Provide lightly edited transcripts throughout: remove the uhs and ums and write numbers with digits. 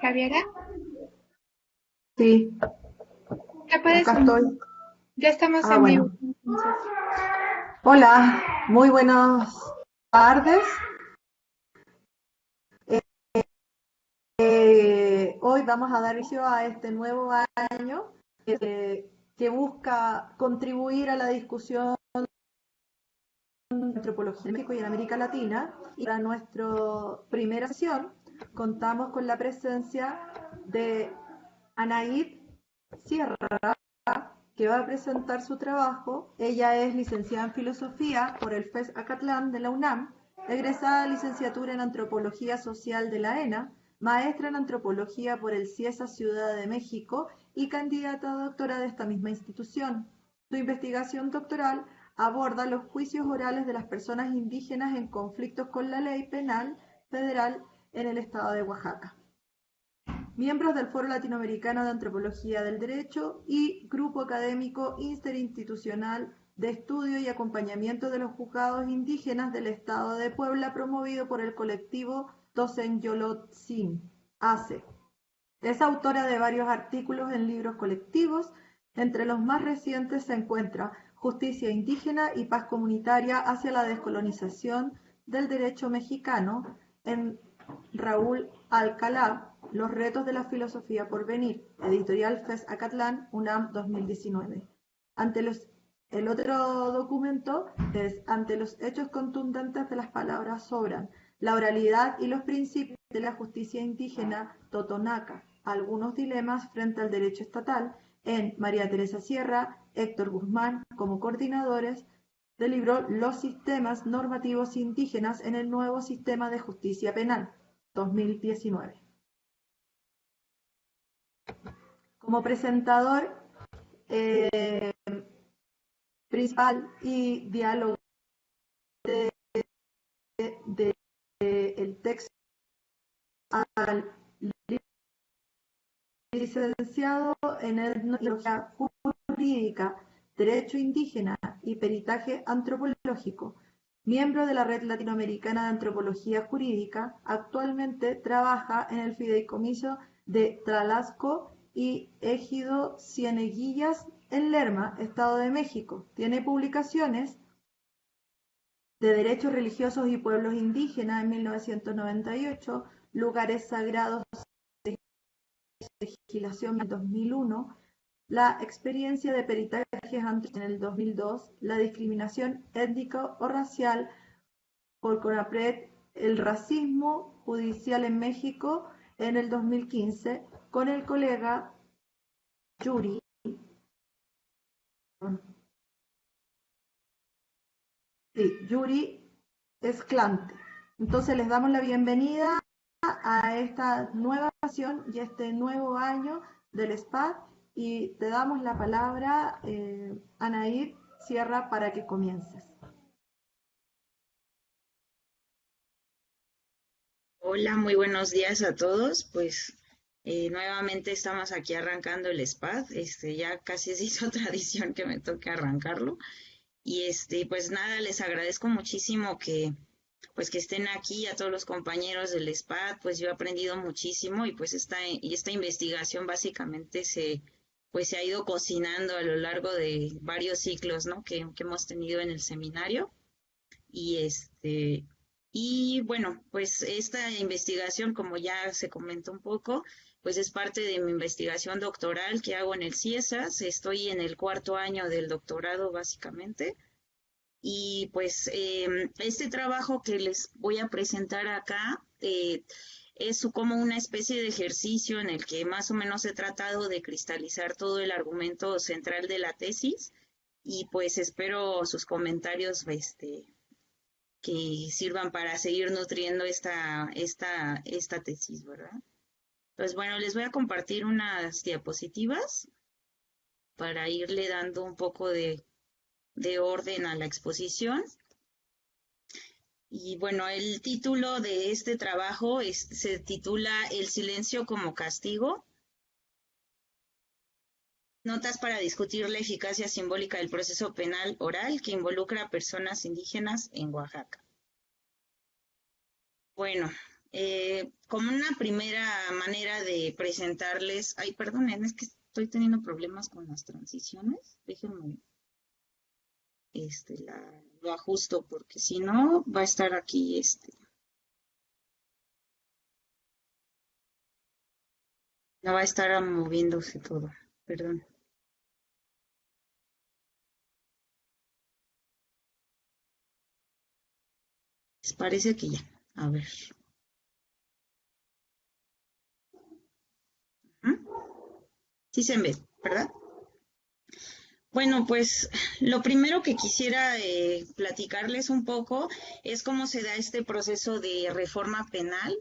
Javiera, Sí, ya puedes, acá estoy. ya estamos Ah, en vivo. bueno. Entonces, Hola, muy buenas tardes. Hoy vamos a dar inicio a este nuevo año que busca contribuir a la discusión de antropología en México y en América Latina. Y para nuestra primera sesión contamos con la presencia de Anaid Sierra, que va a presentar su trabajo. Ella es licenciada en Filosofía por el FES Acatlán de la UNAM, egresada de licenciatura en Antropología Social de la ENA, maestra en Antropología por el CIESA Ciudad de México y candidata a doctora de esta misma institución. Su investigación doctoral aborda los juicios orales de las personas indígenas en conflictos con la ley penal federal en el estado de Oaxaca. Miembros del Foro Latinoamericano de Antropología del Derecho y Grupo Académico Interinstitucional de Estudio y Acompañamiento de los Juzgados Indígenas del Estado de Puebla, promovido por el colectivo Tosen-Yolotzin, ACE. Es autora de varios artículos en libros colectivos. Entre los más recientes se encuentra Justicia indígena y paz comunitaria hacia la descolonización del derecho mexicano, en Raúl Alcalá, Los retos de la filosofía por venir, editorial FES Acatlán, UNAM 2019. El otro documento es Ante los hechos contundentes de las palabras sobran, la oralidad y los principios de la justicia indígena totonaca, algunos dilemas frente al derecho estatal, en María Teresa Sierra, Héctor Guzmán, como coordinadores del libro Los sistemas normativos indígenas en el nuevo sistema de justicia penal, 2019. Como presentador principal y diálogo del texto al licenciado en etnología jurídica, derecho indígena y peritaje antropológico, miembro de la Red Latinoamericana de Antropología Jurídica. Actualmente trabaja en el Fideicomiso de Tlalasco y Ejido Cieneguillas en Lerma, Estado de México. Tiene publicaciones de Derechos Religiosos y Pueblos Indígenas en 1998, Lugares Sagrados de Legislación en 2001, la experiencia de peritajes en el 2002, la discriminación étnica o racial por CONAPRED, el racismo judicial en México en el 2015, con el colega Yuri, sí, Yuri Esclante. Entonces les damos la bienvenida a esta nueva sesión y este nuevo año del SPAD y te damos la palabra, Anaid Sierra, para que comiences. Hola, muy buenos días a todos. Pues nuevamente estamos aquí arrancando el SPAD. Ya casi se hizo tradición que me toque arrancarlo. Y pues nada, les agradezco muchísimo que estén aquí a todos los compañeros del SPAD. Pues yo he aprendido muchísimo y pues esta investigación básicamente pues se ha ido cocinando a lo largo de varios ciclos, ¿no? Que hemos tenido en el seminario. Y y bueno, pues esta investigación, como ya se comentó un poco, pues es parte de mi investigación doctoral que hago en el CIESAS. Estoy en el cuarto año del doctorado, básicamente. Y pues este trabajo que les voy a presentar acá es como una especie de ejercicio en el que más o menos he tratado de cristalizar todo el argumento central de la tesis y pues espero sus comentarios que sirvan para seguir nutriendo esta tesis, ¿verdad? Pues bueno, les voy a compartir unas diapositivas para irle dando un poco de orden a la exposición. Y bueno, el título de este trabajo se titula El silencio como castigo. Notas para discutir la eficacia simbólica del proceso penal oral que involucra a personas indígenas en Oaxaca. Bueno, Como una primera manera de presentarles, ay, perdonen, es que estoy teniendo problemas con las transiciones, déjenme, lo ajusto porque si no va a estar aquí, no va a estar moviéndose todo, perdón. Pues parece que ya, a ver. ¿Mm? Sí se ve, ¿verdad? Bueno, pues lo primero que quisiera platicarles un poco es cómo se da este proceso de reforma penal.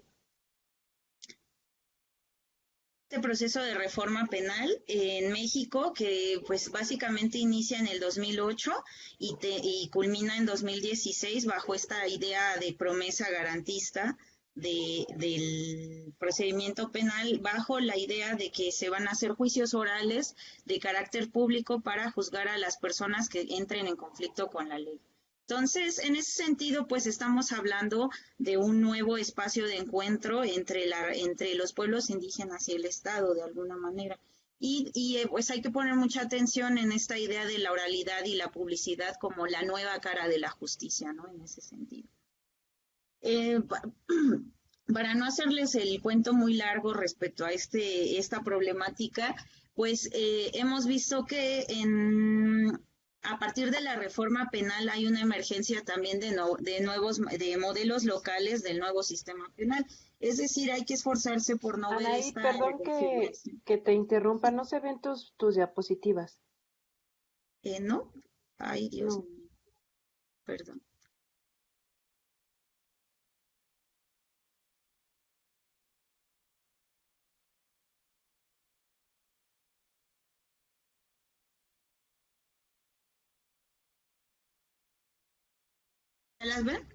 Este proceso de reforma penal en México, que pues básicamente inicia en el 2008 y culmina en 2016 bajo esta idea de promesa garantista del procedimiento penal, bajo la idea de que se van a hacer juicios orales de carácter público para juzgar a las personas que entren en conflicto con la ley. Entonces, en ese sentido, pues estamos hablando de un nuevo espacio de encuentro entre los pueblos indígenas y el Estado, de alguna manera. Pues hay que poner mucha atención en esta idea de la oralidad y la publicidad como la nueva cara de la justicia, ¿no? En ese sentido. Para no hacerles el cuento muy largo respecto a esta problemática, pues hemos visto que a partir de la reforma penal hay una emergencia también de modelos locales del nuevo sistema penal. Es decir, hay que esforzarse por no ver Anaí, esta perdón reconfiguración. que te interrumpa, no se ven tus diapositivas. ¿No? Ay, Dios No. mío, perdón. ¿Ya las ven?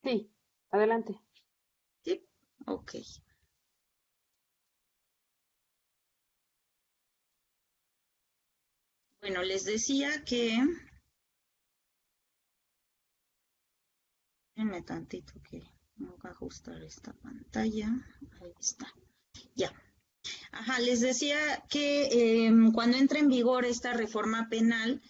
Sí, adelante. Sí. Ok. Bueno, les decía que déjenme tantito que tengo que ajustar esta pantalla. Ahí está. Ya. Ajá, les decía que cuando entra en vigor esta reforma penal,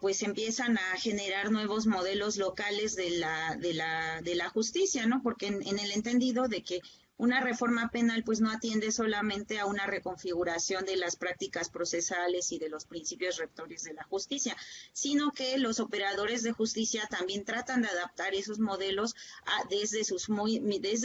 pues empiezan a generar nuevos modelos locales de la justicia, ¿no? Porque en el entendido de que una reforma penal pues no atiende solamente a una reconfiguración de las prácticas procesales y de los principios rectores de la justicia, sino que los operadores de justicia también tratan de adaptar esos modelos desde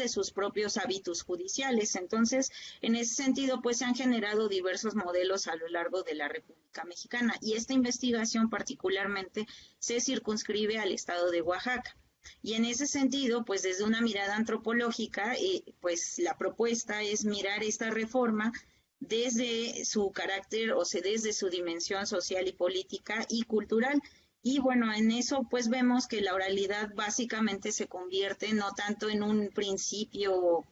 sus propios hábitos judiciales. Entonces, en ese sentido, pues se han generado diversos modelos a lo largo de la República Mexicana y esta investigación particularmente se circunscribe al estado de Oaxaca. Y en ese sentido, pues desde una mirada antropológica, pues la propuesta es mirar esta reforma desde su carácter, o sea, desde su dimensión social y política y cultural. Y bueno, en eso pues vemos que la oralidad básicamente se convierte no tanto en un principio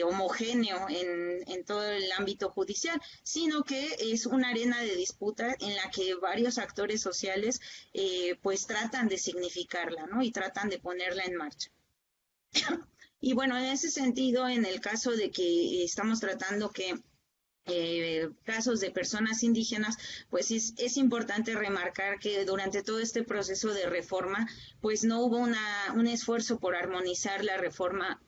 homogéneo en todo el ámbito judicial, sino que es una arena de disputa en la que varios actores sociales pues tratan de significarla, ¿no? Y tratan de ponerla en marcha. Y bueno, en ese sentido, en el caso de que estamos tratando que casos de personas indígenas, pues es importante remarcar que durante todo este proceso de reforma, pues no hubo un esfuerzo por armonizar la reforma,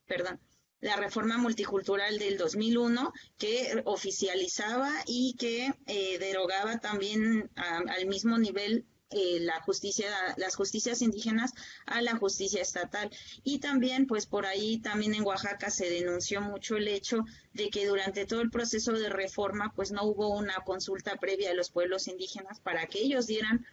perdón, la reforma multicultural del 2001 que oficializaba y que derogaba también al mismo nivel las justicias indígenas a la justicia estatal. Y también, pues por ahí, también en Oaxaca se denunció mucho el hecho de que durante todo el proceso de reforma, pues no hubo una consulta previa a los pueblos indígenas para que ellos dieran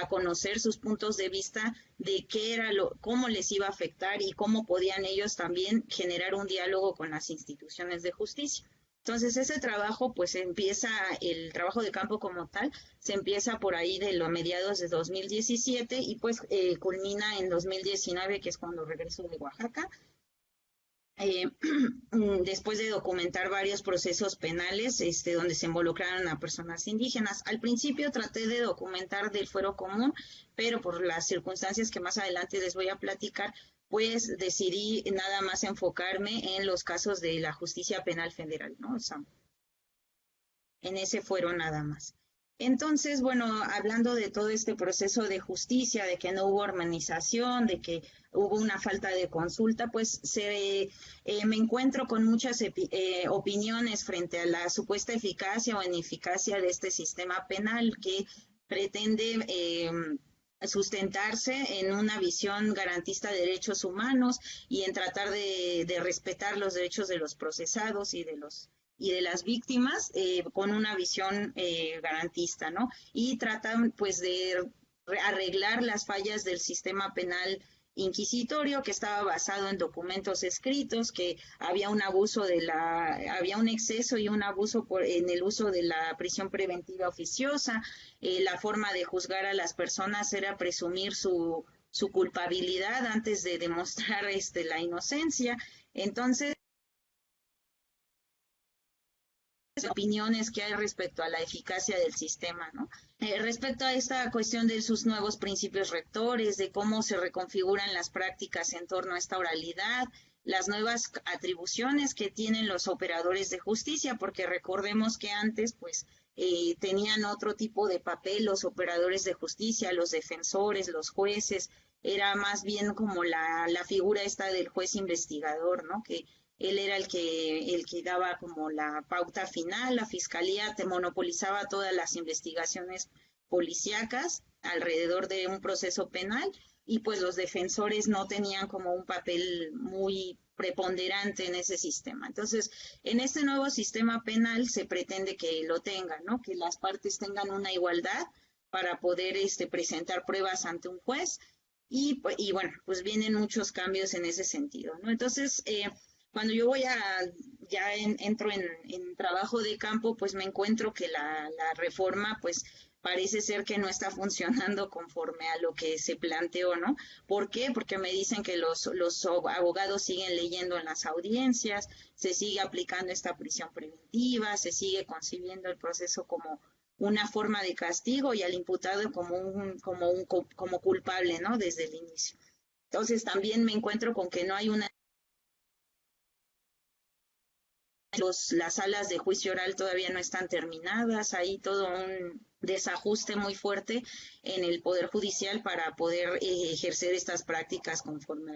a conocer sus puntos de vista de qué era cómo les iba a afectar y cómo podían ellos también generar un diálogo con las instituciones de justicia. Entonces ese trabajo, pues empieza, el trabajo de campo como tal, se empieza por ahí de los mediados de 2017 y pues culmina en 2019, que es cuando regreso de Oaxaca. Después de documentar varios procesos penales donde se involucraron a personas indígenas. Al principio traté de documentar del fuero común, pero por las circunstancias que más adelante les voy a platicar, pues decidí nada más enfocarme en los casos de la justicia penal federal, ¿no? O sea, en ese fueron nada más. Entonces, bueno, hablando de todo este proceso de justicia, de que no hubo armonización, de que hubo una falta de consulta, pues me encuentro con muchas opiniones frente a la supuesta eficacia o ineficacia de este sistema penal que pretende sustentarse en una visión garantista de derechos humanos y en tratar de respetar los derechos de los procesados y de las víctimas con una visión garantista, ¿no? Y tratan pues de arreglar las fallas del sistema penal inquisitorio que estaba basado en documentos escritos, que había un abuso había un exceso y un abuso en el uso de la prisión preventiva oficiosa, la forma de juzgar a las personas era presumir su culpabilidad antes de demostrar la inocencia. Entonces, opiniones que hay respecto a la eficacia del sistema, ¿no? Respecto a esta cuestión de sus nuevos principios rectores, de cómo se reconfiguran las prácticas en torno a esta oralidad, las nuevas atribuciones que tienen los operadores de justicia, porque recordemos que antes, pues, tenían otro tipo de papel los operadores de justicia, los defensores, los jueces, era más bien como la figura esta del juez investigador, ¿no? Que él era el que daba como la pauta final, la fiscalía te monopolizaba todas las investigaciones policíacas alrededor de un proceso penal y pues los defensores no tenían como un papel muy preponderante en ese sistema. Entonces, en este nuevo sistema penal se pretende que lo tengan, ¿no? Que las partes tengan una igualdad para poder presentar pruebas ante un juez y bueno, pues vienen muchos cambios en ese sentido, ¿no? Entonces, cuando yo entro en trabajo de campo, pues me encuentro que la reforma, pues parece ser que no está funcionando conforme a lo que se planteó, ¿no? ¿Por qué? Porque me dicen que los abogados siguen leyendo en las audiencias, se sigue aplicando esta prisión preventiva, se sigue concibiendo el proceso como una forma de castigo y al imputado como culpable, ¿no? Desde el inicio. Entonces también me encuentro con que no hay una las salas de juicio oral todavía no están terminadas, hay todo un desajuste muy fuerte en el Poder Judicial para poder ejercer estas prácticas conforme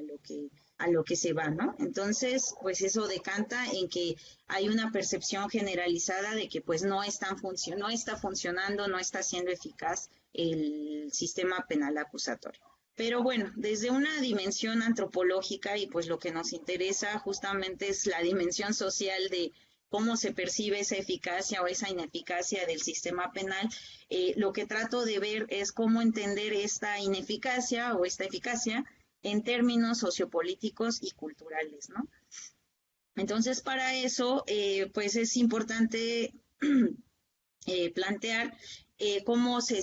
a lo que se va, ¿no? Entonces, pues eso decanta en que hay una percepción generalizada de que pues no está funcionando, no está siendo eficaz el sistema penal acusatorio. Pero bueno, desde una dimensión antropológica y pues lo que nos interesa justamente es la dimensión social de cómo se percibe esa eficacia o esa ineficacia del sistema penal, lo que trato de ver es cómo entender esta ineficacia o esta eficacia en términos sociopolíticos y culturales, ¿no? Entonces, para eso, pues es importante plantear cómo se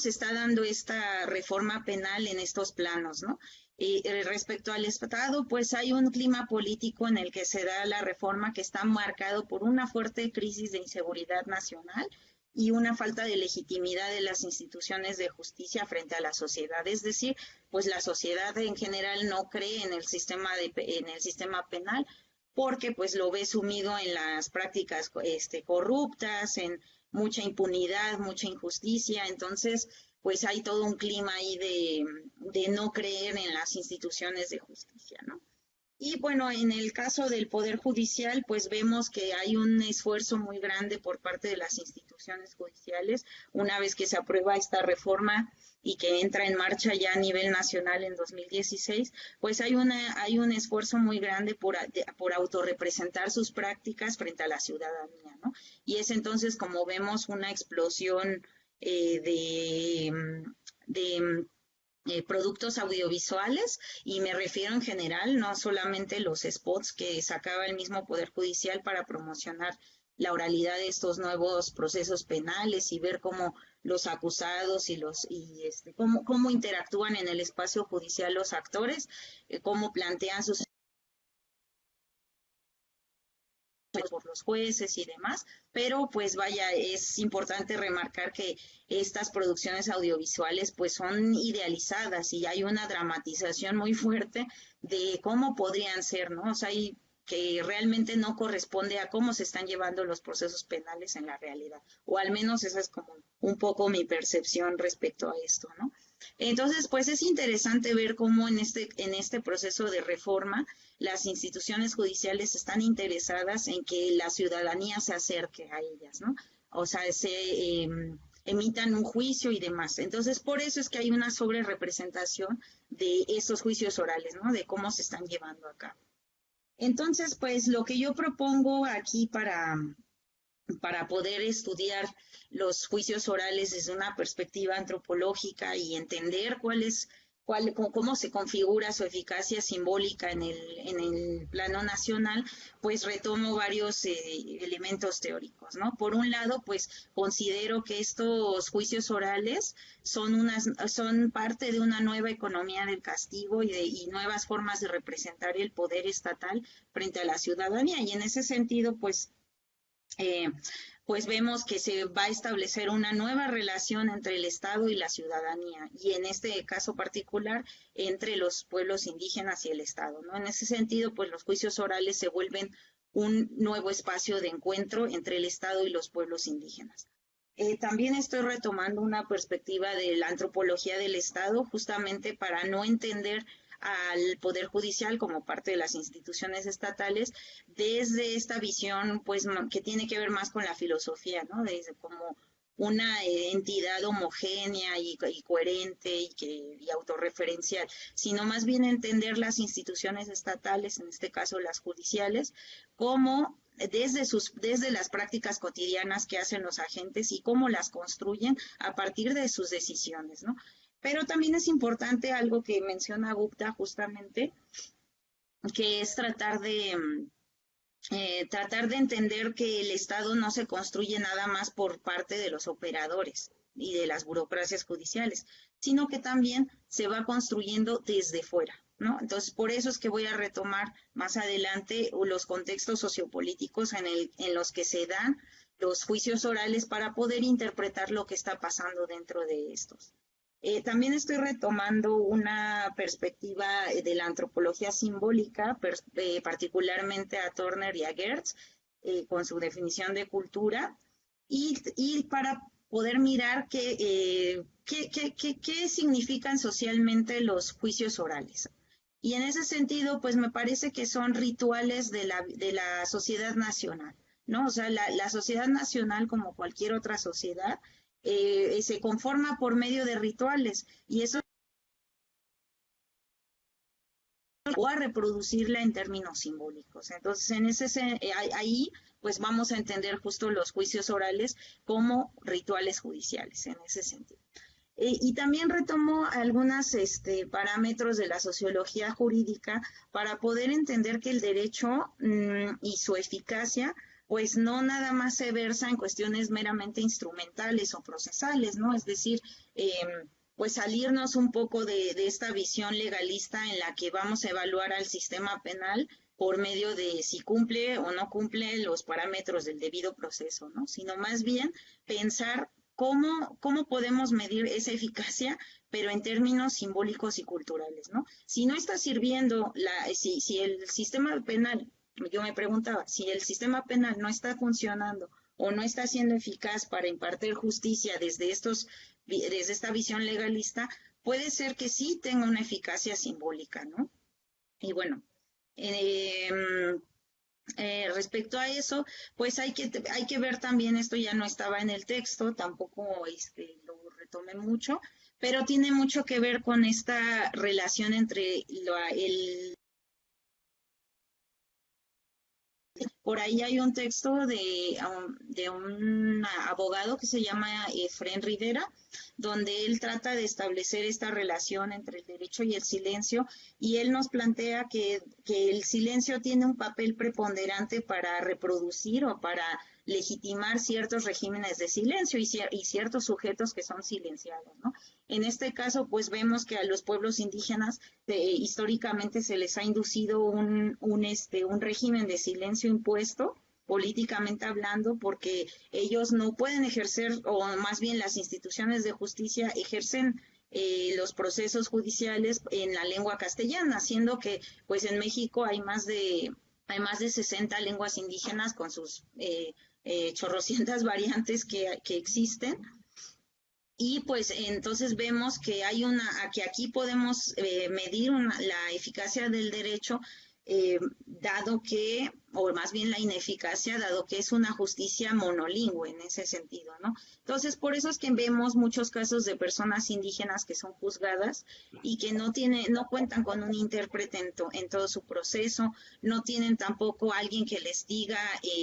está dando esta reforma penal en estos planos, ¿no? Respecto al Estado, pues hay un clima político en el que se da la reforma que está marcado por una fuerte crisis de inseguridad nacional y una falta de legitimidad de las instituciones de justicia frente a la sociedad. Es decir, pues la sociedad en general no cree en el sistema penal porque pues lo ve sumido en las prácticas corruptas, en mucha impunidad, mucha injusticia, entonces pues hay todo un clima ahí de no creer en las instituciones de justicia, ¿no? Y bueno, en el caso del Poder Judicial, pues vemos que hay un esfuerzo muy grande por parte de las instituciones judiciales, una vez que se aprueba esta reforma y que entra en marcha ya a nivel nacional en 2016, pues hay un esfuerzo muy grande por autorrepresentar sus prácticas frente a la ciudadanía, ¿no? Y es entonces como vemos una explosión de productos audiovisuales, y me refiero en general, no solamente los spots que sacaba el mismo Poder Judicial para promocionar la oralidad de estos nuevos procesos penales y ver cómo los acusados cómo interactúan en el espacio judicial los actores, cómo plantean sus por los jueces y demás, pero pues vaya, es importante remarcar que estas producciones audiovisuales pues son idealizadas y hay una dramatización muy fuerte de cómo podrían ser, ¿no? O sea, que realmente no corresponde a cómo se están llevando los procesos penales en la realidad, o al menos esa es como un poco mi percepción respecto a esto, ¿no? Entonces, pues es interesante ver cómo en este proceso de reforma las instituciones judiciales están interesadas en que la ciudadanía se acerque a ellas, ¿no? O sea, emitan un juicio y demás. Entonces, por eso es que hay una sobrerepresentación de estos juicios orales, ¿no? De cómo se están llevando a cabo. Entonces, pues lo que yo propongo aquí para poder estudiar los juicios orales desde una perspectiva antropológica y entender cómo se configura su eficacia simbólica en el plano nacional, pues retomo varios elementos teóricos, ¿no? Por un lado, pues considero que estos juicios orales son parte de una nueva economía del castigo y nuevas formas de representar el poder estatal frente a la ciudadanía. Y en ese sentido, pues vemos que se va a establecer una nueva relación entre el Estado y la ciudadanía, y en este caso particular, entre los pueblos indígenas y el Estado, ¿no? En ese sentido, pues los juicios orales se vuelven un nuevo espacio de encuentro entre el Estado y los pueblos indígenas. También estoy retomando una perspectiva de la antropología del Estado, justamente para no entender al Poder Judicial como parte de las instituciones estatales desde esta visión pues que tiene que ver más con la filosofía, ¿no? Desde como una entidad homogénea y coherente y autorreferencial, sino más bien entender las instituciones estatales, en este caso las judiciales, como desde las prácticas cotidianas que hacen los agentes y cómo las construyen a partir de sus decisiones, ¿no? Pero también es importante algo que menciona Gupta justamente, que es tratar de entender que el Estado no se construye nada más por parte de los operadores y de las burocracias judiciales, sino que también se va construyendo desde fuera, ¿no? Entonces, por eso es que voy a retomar más adelante los contextos sociopolíticos en los que se dan los juicios orales para poder interpretar lo que está pasando dentro de estos. También estoy retomando una perspectiva de la antropología simbólica, particularmente a Turner y a Gertz, con su definición de cultura, y para poder mirar qué significan socialmente los juicios orales. Y en ese sentido, pues me parece que son rituales de la sociedad nacional, ¿no? O sea, la sociedad nacional, como cualquier otra sociedad, se conforma por medio de rituales, y eso va a reproducirla en términos simbólicos. Entonces, ahí pues vamos a entender justo los juicios orales como rituales judiciales, en ese sentido. Y también retomo algunos parámetros de la sociología jurídica para poder entender que el derecho y su eficacia pues no nada más se versa en cuestiones meramente instrumentales o procesales, ¿no? Es decir, pues salirnos un poco de esta visión legalista en la que vamos a evaluar al sistema penal por medio de si cumple o no cumple los parámetros del debido proceso, ¿no? Sino más bien pensar cómo podemos medir esa eficacia, pero en términos simbólicos y culturales, ¿no? Si no está sirviendo, si el sistema penal, yo me preguntaba, si el sistema penal no está funcionando o no está siendo eficaz para impartir justicia desde esta visión legalista, puede ser que sí tenga una eficacia simbólica, ¿no? Y bueno, respecto a eso, pues hay que ver también, esto ya no estaba en el texto, tampoco lo retomé mucho, pero tiene mucho que ver con esta relación entre por ahí hay un texto de un abogado que se llama Efrén Rivera, donde él trata de establecer esta relación entre el derecho y el silencio, y él nos plantea que el silencio tiene un papel preponderante para reproducir o para legitimar ciertos regímenes de silencio y ciertos sujetos que son silenciados, ¿no? En este caso, pues vemos que a los pueblos indígenas históricamente se les ha inducido un régimen de silencio impuesto políticamente hablando, porque ellos no pueden ejercer, o más bien las instituciones de justicia ejercen los procesos judiciales en la lengua castellana, siendo que pues en México hay más de 60 lenguas indígenas con sus chorrocientas variantes que existen. Y pues entonces vemos que que aquí podemos medir la eficacia del derecho, dado que, o más bien la ineficacia, dado que es una justicia monolingüe en ese sentido, ¿no? Entonces, por eso es que vemos muchos casos de personas indígenas que son juzgadas y que no cuentan con un intérprete en todo su proceso, no tienen tampoco alguien que les diga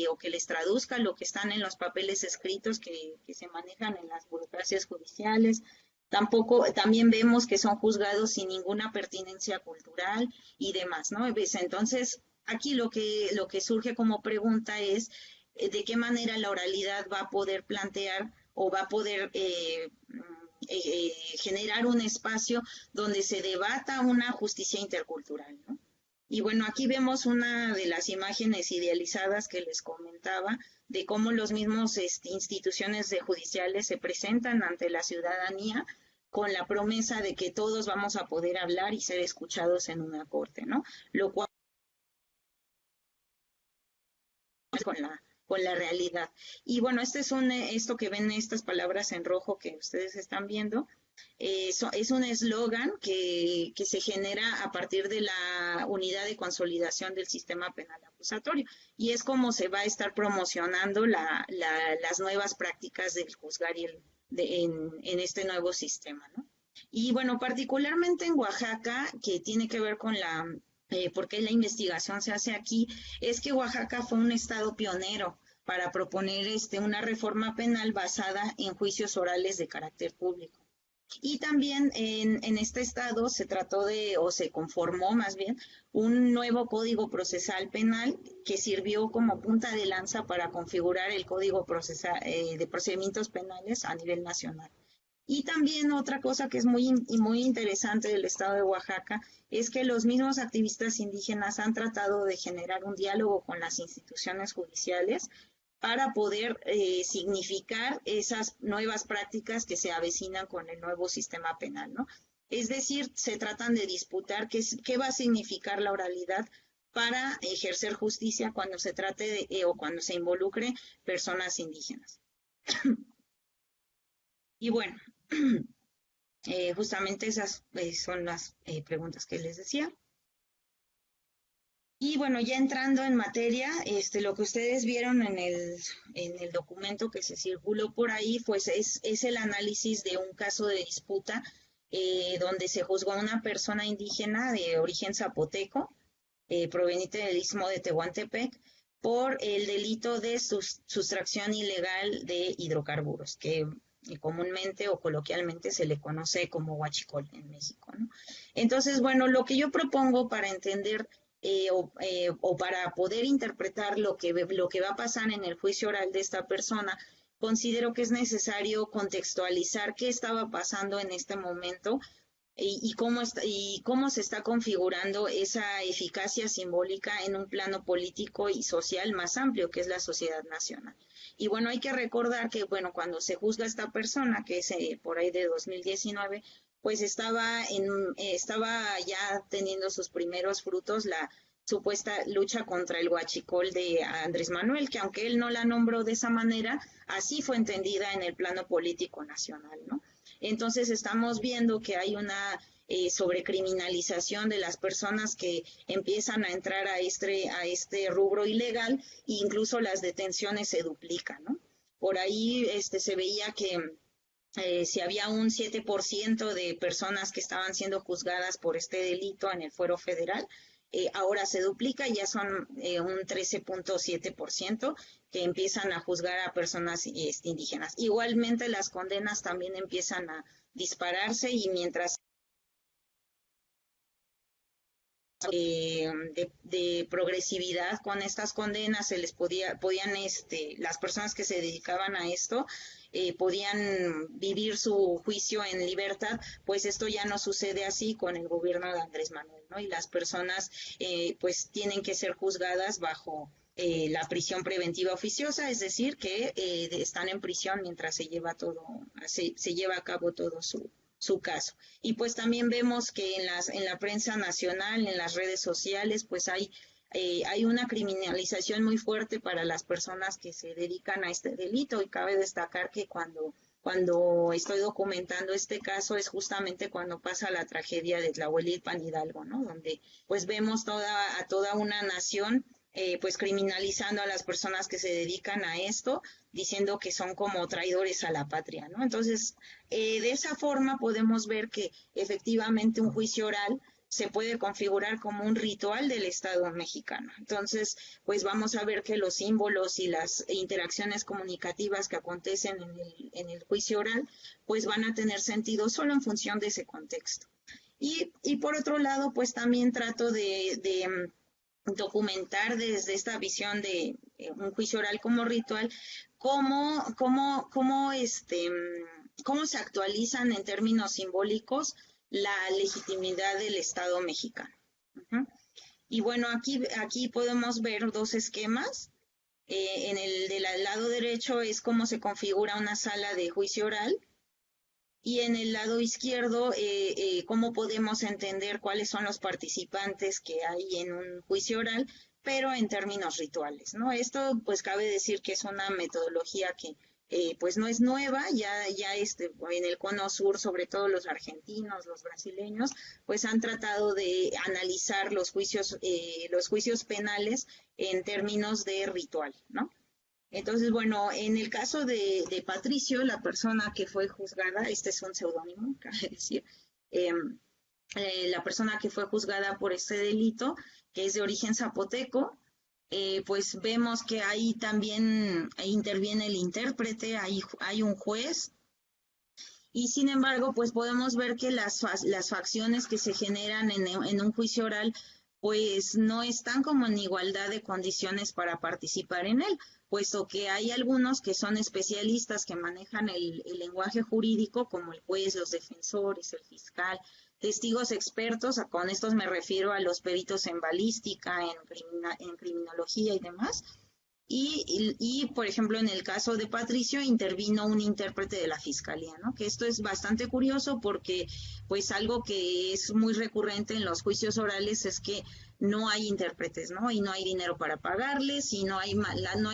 o que les traduzca lo que están en los papeles escritos que se manejan en las burocracias judiciales. También vemos que son juzgados sin ninguna pertinencia cultural y demás, ¿no? Entonces, aquí lo que surge como pregunta es de qué manera la oralidad va a poder plantear o va a poder generar un espacio donde se debata una justicia intercultural, ¿no? Y bueno, aquí vemos una de las imágenes idealizadas que les comentaba, de cómo los mismos instituciones judiciales se presentan ante la ciudadanía con la promesa de que todos vamos a poder hablar y ser escuchados en una corte, ¿no? Lo cual con la realidad. Y bueno, esto que ven, estas palabras en rojo que ustedes están viendo, es un eslogan que se genera a partir de la unidad de consolidación del sistema penal acusatorio, y es como se va a estar promocionando las nuevas prácticas del juzgar en este nuevo sistema, ¿no? Y bueno, particularmente en Oaxaca, que tiene que ver con por qué la investigación se hace aquí, es que Oaxaca fue un estado pionero para proponer una reforma penal basada en juicios orales de carácter público. Y también en este estado se conformó más bien un nuevo código procesal penal que sirvió como punta de lanza para configurar el código de procedimientos penales a nivel nacional. Y también otra cosa que es muy interesante del estado de Oaxaca es que los mismos activistas indígenas han tratado de generar un diálogo con las instituciones judiciales para poder significar esas nuevas prácticas que se avecinan con el nuevo sistema penal, ¿no? Es decir, se tratan de disputar qué va a significar la oralidad para ejercer justicia cuando se trate o cuando se involucre personas indígenas. Y bueno, justamente esas son las preguntas que les decía. Y bueno, ya entrando en materia, lo que ustedes vieron en el documento que se circuló por ahí, pues es el análisis de un caso de disputa donde se juzgó a una persona indígena de origen zapoteco, proveniente del Istmo de Tehuantepec, por el delito de sustracción ilegal de hidrocarburos, que comúnmente o coloquialmente se le conoce como huachicol en México, ¿no? Entonces, bueno, lo que yo propongo para entender o para poder interpretar lo que va a pasar en el juicio oral de esta persona, considero que es necesario contextualizar qué estaba pasando en este momento y cómo se está configurando esa eficacia simbólica en un plano político y social más amplio, que es la sociedad nacional. Y bueno, hay que recordar que, bueno, cuando se juzga a esta persona, que es por ahí de 2019, pues estaba ya teniendo sus primeros frutos la supuesta lucha contra el huachicol de Andrés Manuel, que aunque él no la nombró de esa manera, así fue entendida en el plano político nacional, ¿no? Entonces estamos viendo que hay una sobrecriminalización de las personas que empiezan a entrar a este rubro ilegal, e incluso las detenciones se duplican, ¿no? Por ahí se veía que si había un 7% de personas que estaban siendo juzgadas por este delito en el fuero federal, ahora se duplica y ya son un 13.7% que empiezan a juzgar a personas indígenas. Igualmente las condenas también empiezan a dispararse y mientras de progresividad con estas condenas se les podían las personas que se dedicaban a esto podían vivir su juicio en libertad, pues esto ya no sucede así con el gobierno de Andrés Manuel, ¿no? Y las personas pues tienen que ser juzgadas bajo la prisión preventiva oficiosa, es decir, que están en prisión mientras se lleva a cabo todo su caso. Y pues también vemos que en la prensa nacional, en las redes sociales, pues hay una criminalización muy fuerte para las personas que se dedican a este delito, y cabe destacar que cuando estoy documentando este caso es justamente cuando pasa la tragedia de Tlahuelilpan Hidalgo, ¿no? Donde pues vemos a toda una nación pues criminalizando a las personas que se dedican a esto, diciendo que son como traidores a la patria, ¿no? Entonces, de esa forma podemos ver que efectivamente un juicio oral se puede configurar como un ritual del Estado mexicano. Entonces, pues vamos a ver que los símbolos y las interacciones comunicativas que acontecen en el juicio oral, pues van a tener sentido solo en función de ese contexto. Y por otro lado, pues también trato de documentar desde esta visión de un juicio oral como ritual, cómo se actualizan en términos simbólicos la legitimidad del Estado mexicano. Uh-huh. Y bueno, aquí podemos ver dos esquemas. En el del lado derecho es cómo se configura una sala de juicio oral, y en el lado izquierdo, cómo podemos entender cuáles son los participantes que hay en un juicio oral, pero en términos rituales, ¿no? Esto, pues, cabe decir que es una metodología que, pues, no es nueva, ya en el Cono Sur, sobre todo los argentinos, los brasileños, pues, han tratado de analizar los juicios penales en términos de ritual, ¿no? Entonces, bueno, en el caso de Patricio, la persona que fue juzgada, este es un seudónimo, cabe decir, la persona que fue juzgada por este delito, que es de origen zapoteco, pues vemos que ahí también interviene el intérprete, hay un juez, y sin embargo, pues podemos ver que las facciones que se generan en un juicio oral, pues no están como en igualdad de condiciones para participar en él, puesto que hay algunos que son especialistas que manejan el lenguaje jurídico, como el juez, los defensores, el fiscal, testigos expertos, con estos me refiero a los peritos en balística, en criminología y demás. Y, por ejemplo, en el caso de Patricio intervino un intérprete de la fiscalía, ¿no? Que esto es bastante curioso porque, pues, algo que es muy recurrente en los juicios orales es que no hay intérpretes, ¿no? Y no hay dinero para pagarles y no hay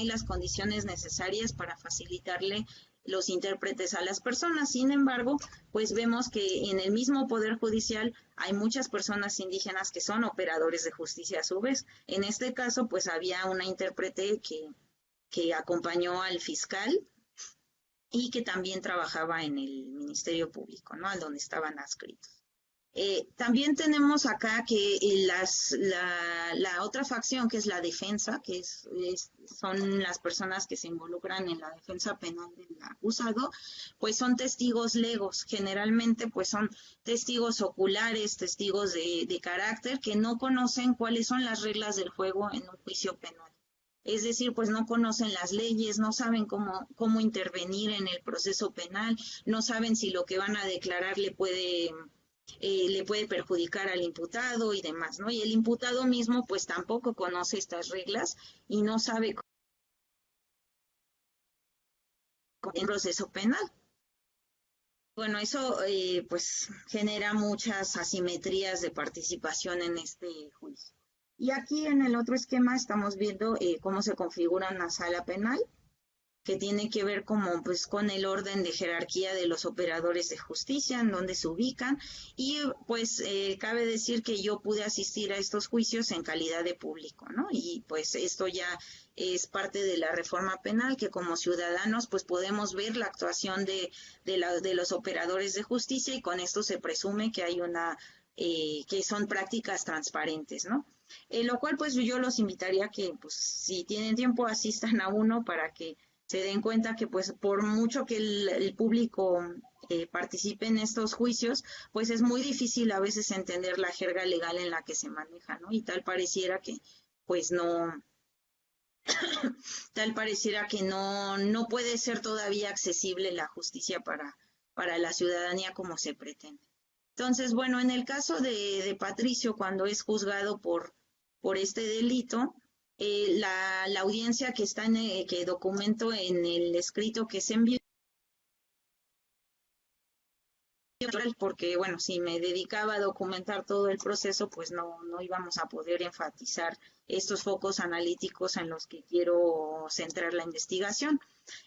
las condiciones necesarias para facilitarle los intérpretes a las personas. Sin embargo, pues vemos que en el mismo Poder Judicial hay muchas personas indígenas que son operadores de justicia a su vez. En este caso, pues había una intérprete que acompañó al fiscal y que también trabajaba en el Ministerio Público, ¿no? A donde estaban adscritos. También tenemos acá que la otra facción, que es la defensa, que son las personas que se involucran en la defensa penal del acusado, pues son testigos legos. Generalmente pues son testigos oculares, testigos de carácter, que no conocen cuáles son las reglas del juego en un juicio penal. Es decir, pues no conocen las leyes, no saben cómo intervenir en el proceso penal, no saben si lo que van a declarar le puede perjudicar al imputado y demás, ¿no? Y el imputado mismo pues tampoco conoce estas reglas y no sabe cómo el proceso penal. Bueno, eso pues genera muchas asimetrías de participación en este juicio. Y aquí en el otro esquema estamos viendo cómo se configura una sala penal, que tiene que ver pues con el orden de jerarquía de los operadores de justicia, en donde se ubican, y pues cabe decir que yo pude asistir a estos juicios en calidad de público, ¿no? Y pues esto ya es parte de la reforma penal, que como ciudadanos pues podemos ver la actuación de los operadores de justicia, y con esto se presume que hay que son prácticas transparentes, ¿no? Lo cual pues yo los invitaría a que pues si tienen tiempo asistan a uno para que se den cuenta que pues por mucho que el público participe en estos juicios, pues es muy difícil a veces entender la jerga legal en la que se maneja, ¿no? Y tal pareciera que pues no puede ser todavía accesible la justicia para la ciudadanía como se pretende. Entonces, bueno, en el caso de Patricio, cuando es juzgado por este delito, la audiencia que está que documento en el escrito que se envió, porque bueno, si me dedicaba a documentar todo el proceso, pues no íbamos a poder enfatizar estos focos analíticos en los que quiero centrar la investigación.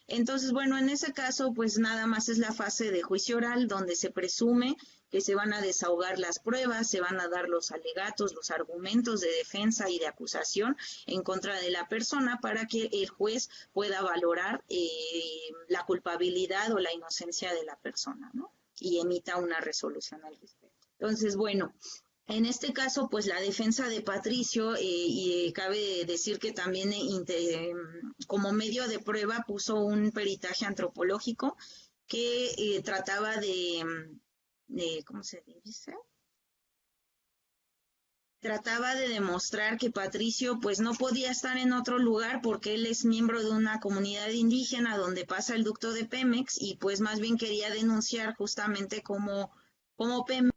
Entonces, bueno, en ese caso, pues nada más es la fase de juicio oral, donde se presume que se van a desahogar las pruebas, se van a dar los alegatos, los argumentos de defensa y de acusación en contra de la persona para que el juez pueda valorar la culpabilidad o la inocencia de la persona, ¿no? Y emita una resolución al respecto. Entonces, bueno, en este caso, pues la defensa de Patricio, y cabe decir que también como medio de prueba puso un peritaje antropológico que trataba ¿cómo se dice? Trataba de demostrar que Patricio pues no podía estar en otro lugar porque él es miembro de una comunidad indígena donde pasa el ducto de Pemex y pues más bien quería denunciar justamente como Pemex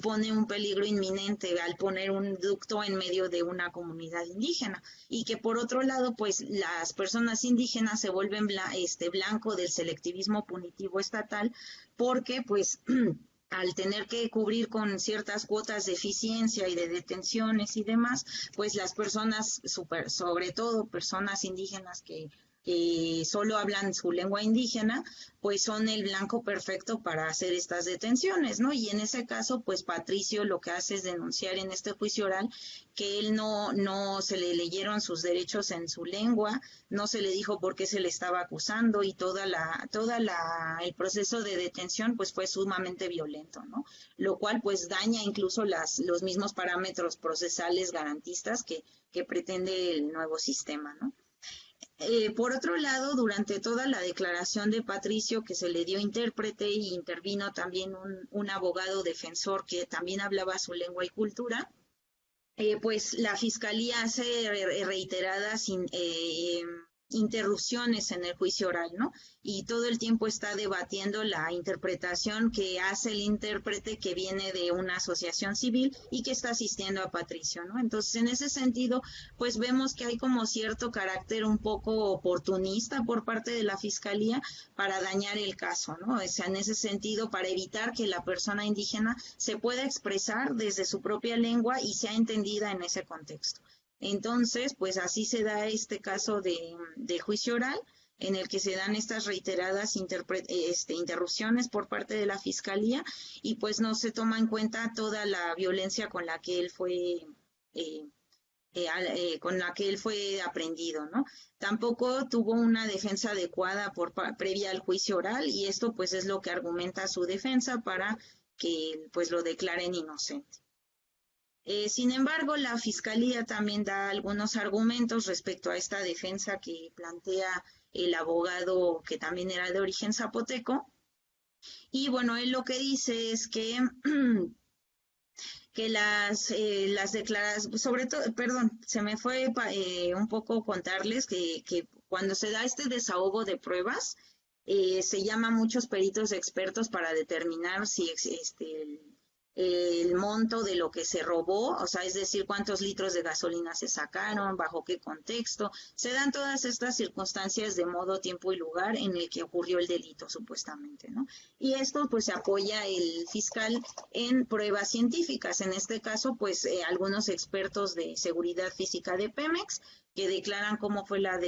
pone un peligro inminente al poner un ducto en medio de una comunidad indígena y que por otro lado pues las personas indígenas se vuelven blanco del selectivismo punitivo estatal porque pues al tener que cubrir con ciertas cuotas de eficiencia y de detenciones y demás, pues las personas, sobre todo personas indígenas que solo hablan su lengua indígena, pues son el blanco perfecto para hacer estas detenciones, ¿no? Y en ese caso, pues Patricio lo que hace es denunciar en este juicio oral que él no se le leyeron sus derechos en su lengua, no se le dijo por qué se le estaba acusando y el proceso de detención pues fue sumamente violento, ¿no? Lo cual pues daña incluso los mismos parámetros procesales garantistas que pretende el nuevo sistema, ¿no? Por otro lado, durante toda la declaración de Patricio, que se le dio intérprete y intervino también un abogado defensor que también hablaba su lengua y cultura, pues la Fiscalía hace reiteradas interrupciones en el juicio oral, ¿no? Y todo el tiempo está debatiendo la interpretación que hace el intérprete que viene de una asociación civil y que está asistiendo a Patricio, ¿no? Entonces, en ese sentido, pues vemos que hay como cierto carácter un poco oportunista por parte de la Fiscalía para dañar el caso, ¿no? O sea, en ese sentido, para evitar que la persona indígena se pueda expresar desde su propia lengua y sea entendida en ese contexto. Entonces, pues así se da este caso de juicio oral, en el que se dan estas reiteradas interrupciones por parte de la Fiscalía y pues no se toma en cuenta toda la violencia con la que él fue aprehendido, ¿no? Tampoco tuvo una defensa adecuada previa al juicio oral y esto pues es lo que argumenta su defensa para que pues lo declaren inocente. Sin embargo, la Fiscalía también da algunos argumentos respecto a esta defensa que plantea el abogado que también era de origen zapoteco. Y bueno, él lo que dice es que, que las declaraciones, sobre todo, perdón, se me fue un poco contarles que cuando se da este desahogo de pruebas, se llama a muchos peritos expertos para determinar si el monto de lo que se robó, o sea, es decir, cuántos litros de gasolina se sacaron, bajo qué contexto, se dan todas estas circunstancias de modo, tiempo y lugar en el que ocurrió el delito, supuestamente, ¿no? Y esto, pues, apoya el fiscal en pruebas científicas, en este caso, pues, algunos expertos de seguridad física de Pemex, que declaran cómo fue la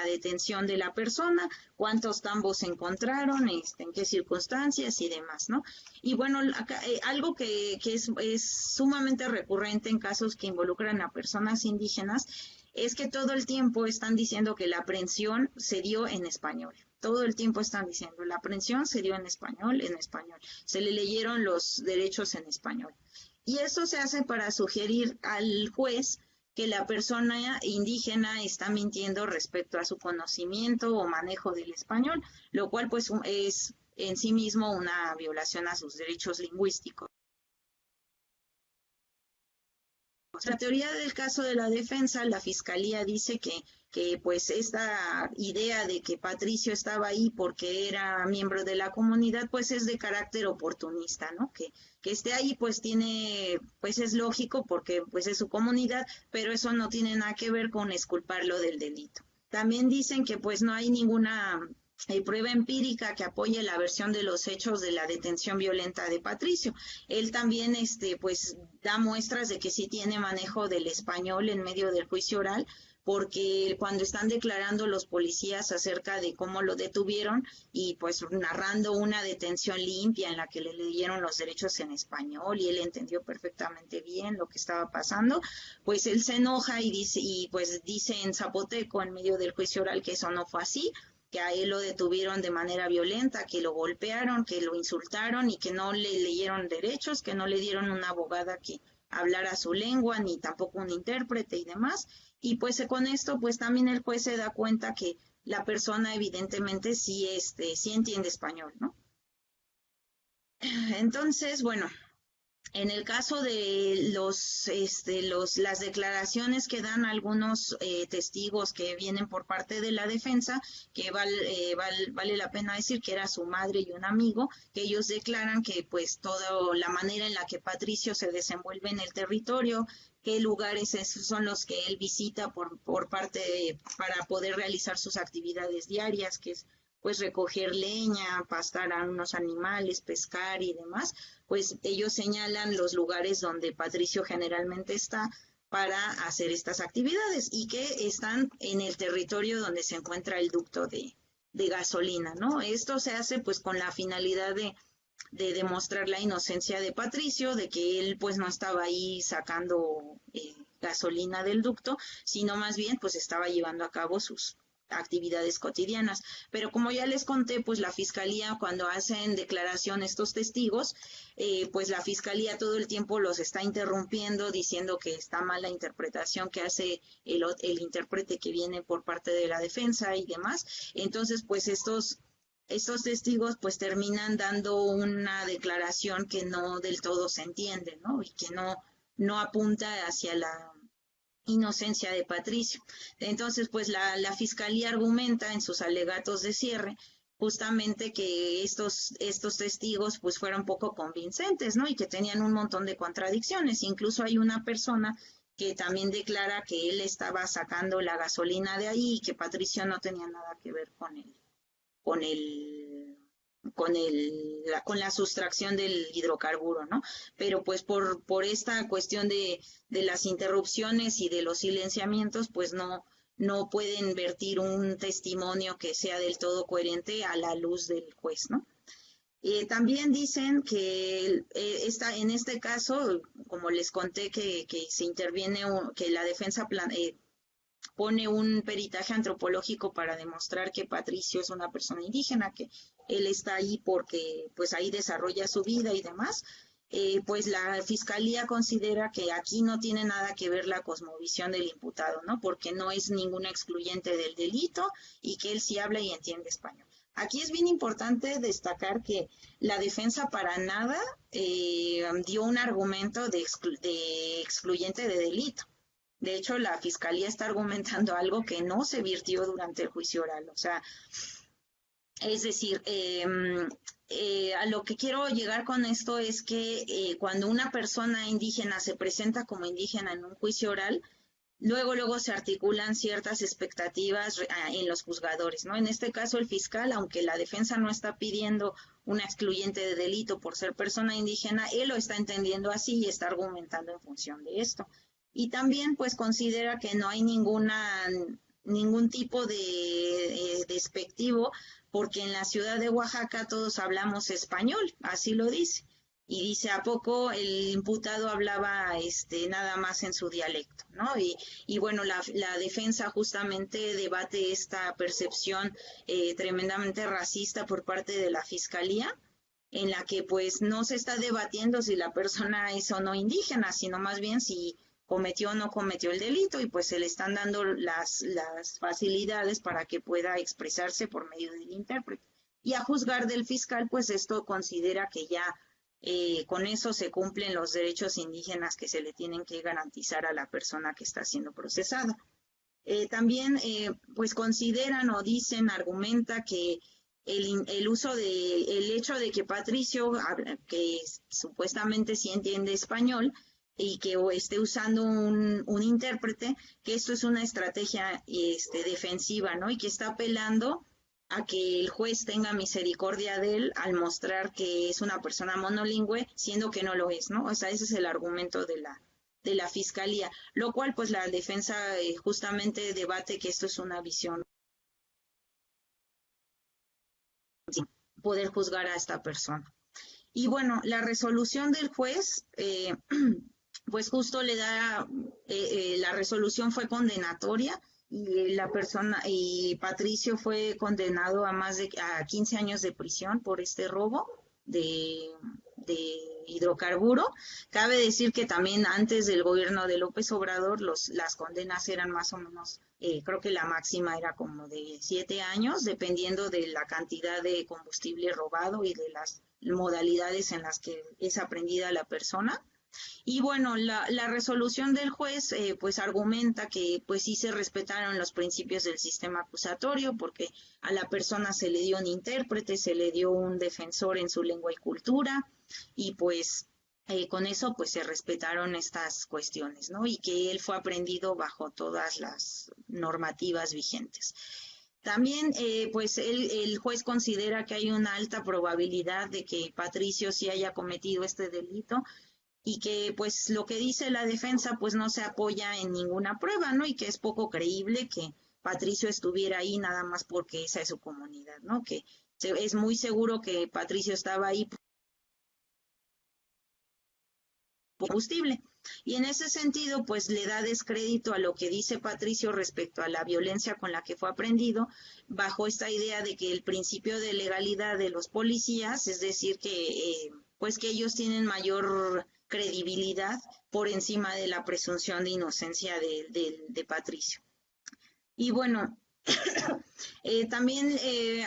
detención de la persona, cuántos tambos se encontraron, en qué circunstancias y demás, ¿no? Y bueno, acá, algo que es sumamente recurrente en casos que involucran a personas indígenas es que todo el tiempo están diciendo que la aprehensión se dio en español. Todo el tiempo están diciendo, la aprehensión se dio en español. Se le leyeron los derechos en español. Y eso se hace para sugerir al juez que la persona indígena está mintiendo respecto a su conocimiento o manejo del español, lo cual pues es en sí mismo una violación a sus derechos lingüísticos. La teoría del caso de la defensa, la fiscalía dice que pues esta idea de que Patricio estaba ahí porque era miembro de la comunidad, pues es de carácter oportunista, ¿no? Que esté ahí pues pues es lógico porque pues es su comunidad, pero eso no tiene nada que ver con exculparlo del delito. También dicen que pues no hay ninguna prueba empírica que apoye la versión de los hechos de la detención violenta de Patricio. Él también pues da muestras de que sí tiene manejo del español en medio del juicio oral, porque cuando están declarando los policías acerca de cómo lo detuvieron y pues narrando una detención limpia en la que le leyeron los derechos en español y él entendió perfectamente bien lo que estaba pasando, pues él se enoja y pues dice en zapoteco en medio del juicio oral que eso no fue así, que a él lo detuvieron de manera violenta, que lo golpearon, que lo insultaron y que no le leyeron derechos, que no le dieron una abogada que hablara su lengua, ni tampoco un intérprete y demás. Y pues con esto, pues también el juez se da cuenta que la persona evidentemente sí entiende español, ¿no? Entonces, bueno, en el caso de las declaraciones que dan algunos testigos que vienen por parte de la defensa, que vale la pena decir que era su madre y un amigo, que ellos declaran que pues toda la manera en la que Patricio se desenvuelve en el territorio, qué lugares esos son los que él visita para poder realizar sus actividades diarias, que es pues recoger leña, pastar a unos animales, pescar y demás, pues ellos señalan los lugares donde Patricio generalmente está para hacer estas actividades y que están en el territorio donde se encuentra el ducto de gasolina, ¿no? Esto se hace pues con la finalidad de demostrar la inocencia de Patricio, de que él pues no estaba ahí sacando gasolina del ducto, sino más bien pues estaba llevando a cabo sus actividades cotidianas. Pero como ya les conté, pues la fiscalía cuando hacen declaración estos testigos, pues la fiscalía todo el tiempo los está interrumpiendo, diciendo que está mal la interpretación que hace el intérprete que viene por parte de la defensa y demás. Entonces, pues estos testigos pues terminan dando una declaración que no del todo se entiende, ¿no? Y que no apunta hacia la inocencia de Patricio. Entonces, pues la fiscalía argumenta en sus alegatos de cierre justamente que estos testigos pues fueron poco convincentes, ¿no? Y que tenían un montón de contradicciones. Incluso hay una persona que también declara que él estaba sacando la gasolina de ahí y que Patricio no tenía nada que ver con la sustracción del hidrocarburo, ¿no? Pero pues por esta cuestión de las interrupciones y de los silenciamientos, pues no pueden vertir un testimonio que sea del todo coherente a la luz del juez, ¿no? También dicen que en este caso, como les conté que se interviene, que la defensa pone un peritaje antropológico para demostrar que Patricio es una persona indígena, que él está ahí porque pues ahí desarrolla su vida y demás, pues la fiscalía considera que aquí no tiene nada que ver la cosmovisión del imputado, ¿no? Porque no es ninguna excluyente del delito y que él sí habla y entiende español. Aquí es bien importante destacar que la defensa para nada dio un argumento de excluyente de delito. De hecho, la fiscalía está argumentando algo que no se virtió durante el juicio oral. O sea, es decir, a lo que quiero llegar con esto es que cuando una persona indígena se presenta como indígena en un juicio oral, luego se articulan ciertas expectativas en los juzgadores, ¿no? En este caso, el fiscal, aunque la defensa no está pidiendo una excluyente de delito por ser persona indígena, él lo está entendiendo así y está argumentando en función de esto. Y también pues considera que no hay ningún tipo de despectivo porque en la ciudad de Oaxaca todos hablamos español, así lo dice. Y dice, ¿a poco el imputado hablaba nada más en su dialecto, ¿no? Y bueno, la defensa justamente debate esta percepción tremendamente racista por parte de la fiscalía, en la que pues no se está debatiendo si la persona es o no indígena, sino más bien si cometió o no cometió el delito y pues se le están dando las facilidades para que pueda expresarse por medio del intérprete. Y a juzgar del fiscal, pues esto considera que ya con eso se cumplen los derechos indígenas que se le tienen que garantizar a la persona que está siendo procesada. También, pues consideran o dicen, argumenta que el uso el hecho de que Patricio, que supuestamente sí entiende español, y que esté usando un intérprete, que esto es una estrategia defensiva, ¿no? Y que está apelando a que el juez tenga misericordia de él al mostrar que es una persona monolingüe, siendo que no lo es, ¿no? O sea, ese es el argumento de la fiscalía, lo cual pues la defensa justamente debate que esto es una visión sin poder juzgar a esta persona. Y bueno, la resolución del juez, pues justo le da, la resolución fue condenatoria y la persona, y Patricio fue condenado a a 15 años de prisión por este robo de hidrocarburo. Cabe decir que también antes del gobierno de López Obrador las condenas eran más o menos, creo que la máxima era como de 7 años, dependiendo de la cantidad de combustible robado y de las modalidades en las que es aprendida la persona. Y bueno, la resolución del juez pues argumenta que pues sí se respetaron los principios del sistema acusatorio porque a la persona se le dio un intérprete, se le dio un defensor en su lengua y cultura y pues con eso pues se respetaron estas cuestiones, ¿no? Y que él fue aprendido bajo todas las normativas vigentes. También, pues el juez considera que hay una alta probabilidad de que Patricio sí haya cometido este delito y que pues lo que dice la defensa pues no se apoya en ninguna prueba, ¿no? Y que es poco creíble que Patricio estuviera ahí nada más porque esa es su comunidad, ¿no? Que es muy seguro que Patricio estaba ahí por combustible. Y en ese sentido, pues le da descrédito a lo que dice Patricio respecto a la violencia con la que fue aprendido, bajo esta idea de que el principio de legalidad de los policías, es decir, que pues que ellos tienen mayor credibilidad por encima de la presunción de inocencia de Patricio. Y bueno, también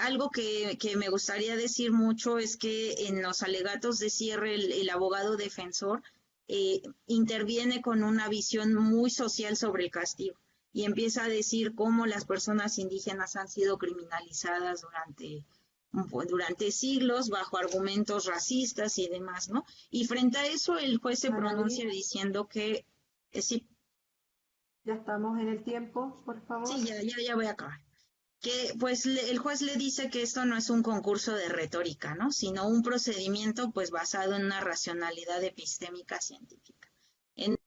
algo que me gustaría decir mucho es que en los alegatos de cierre el abogado defensor interviene con una visión muy social sobre el castigo y empieza a decir cómo las personas indígenas han sido criminalizadas durante siglos bajo argumentos racistas y demás, ¿no? Y frente a eso el juez se pronuncia diciendo que sí. Ya estamos en el tiempo, por favor. Sí, ya voy a acabar. Que pues el juez le dice que esto no es un concurso de retórica, ¿no? Sino un procedimiento pues basado en una racionalidad epistémica científica. En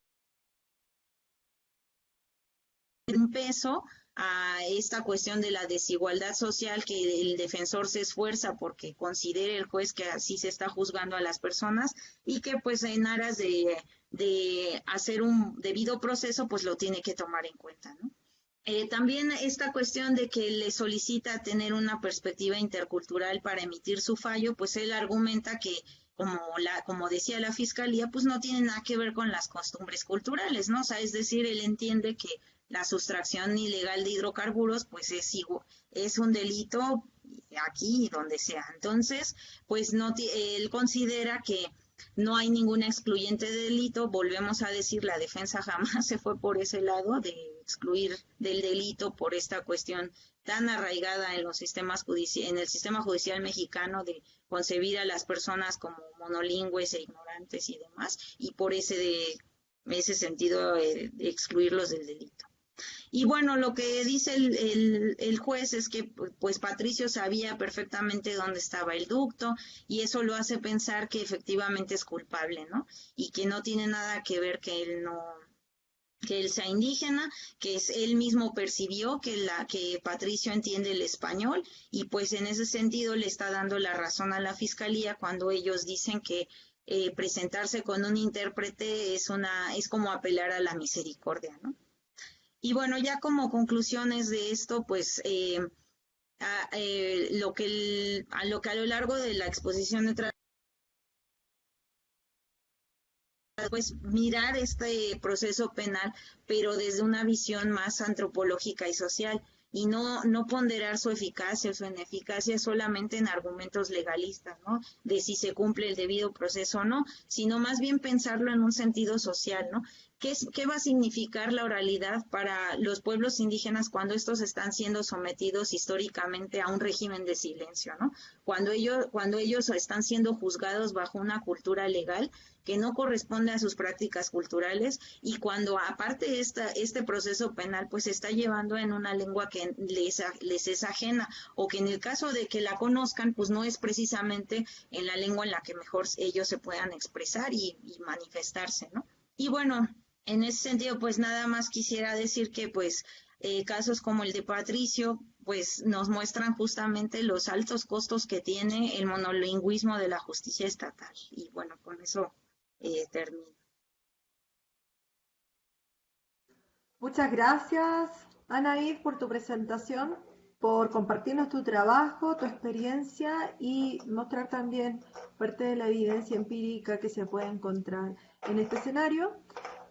un peso a esta cuestión de la desigualdad social que el defensor se esfuerza porque considere el juez que así se está juzgando a las personas y que pues en aras de hacer un debido proceso pues lo tiene que tomar en cuenta, ¿no? También esta cuestión de que le solicita tener una perspectiva intercultural para emitir su fallo, pues él argumenta que, como decía la fiscalía, pues no tiene nada que ver con las costumbres culturales, ¿no? O sea, es decir, él entiende que la sustracción ilegal de hidrocarburos, pues es un delito aquí y donde sea. Entonces, pues no, él considera que no hay ninguna excluyente de delito, volvemos a decir, la defensa jamás se fue por ese lado de excluir del delito por esta cuestión tan arraigada en los sistemas en el sistema judicial mexicano de concebir a las personas como monolingües e ignorantes y demás, y por ese sentido de excluirlos del delito. Y bueno, lo que dice el juez es que pues Patricio sabía perfectamente dónde estaba el ducto y eso lo hace pensar que efectivamente es culpable, ¿no? Y que no tiene nada que ver que él sea indígena, que él mismo percibió que Patricio entiende el español y pues en ese sentido le está dando la razón a la fiscalía cuando ellos dicen que presentarse con un intérprete es como apelar a la misericordia, ¿no? Y bueno, ya como conclusiones de esto, pues lo que a lo largo de la exposición de pues mirar este proceso penal, pero desde una visión más antropológica y social, y no ponderar su eficacia o su ineficacia solamente en argumentos legalistas, ¿no? De si se cumple el debido proceso o no, sino más bien pensarlo en un sentido social, ¿no? ¿Qué va a significar la oralidad para los pueblos indígenas cuando estos están siendo sometidos históricamente a un régimen de silencio, ¿no? Cuando ellos están siendo juzgados bajo una cultura legal que no corresponde a sus prácticas culturales y cuando aparte este proceso penal pues se está llevando en una lengua que les es ajena o que en el caso de que la conozcan pues no es precisamente en la lengua en la que mejor ellos se puedan expresar y manifestarse, ¿no? Y bueno, en ese sentido, pues nada más quisiera decir que pues casos como el de Patricio, pues nos muestran justamente los altos costos que tiene el monolingüismo de la justicia estatal. Y bueno, con eso termino. Muchas gracias, Anaís, por tu presentación, por compartirnos tu trabajo, tu experiencia y mostrar también parte de la evidencia empírica que se puede encontrar en este escenario,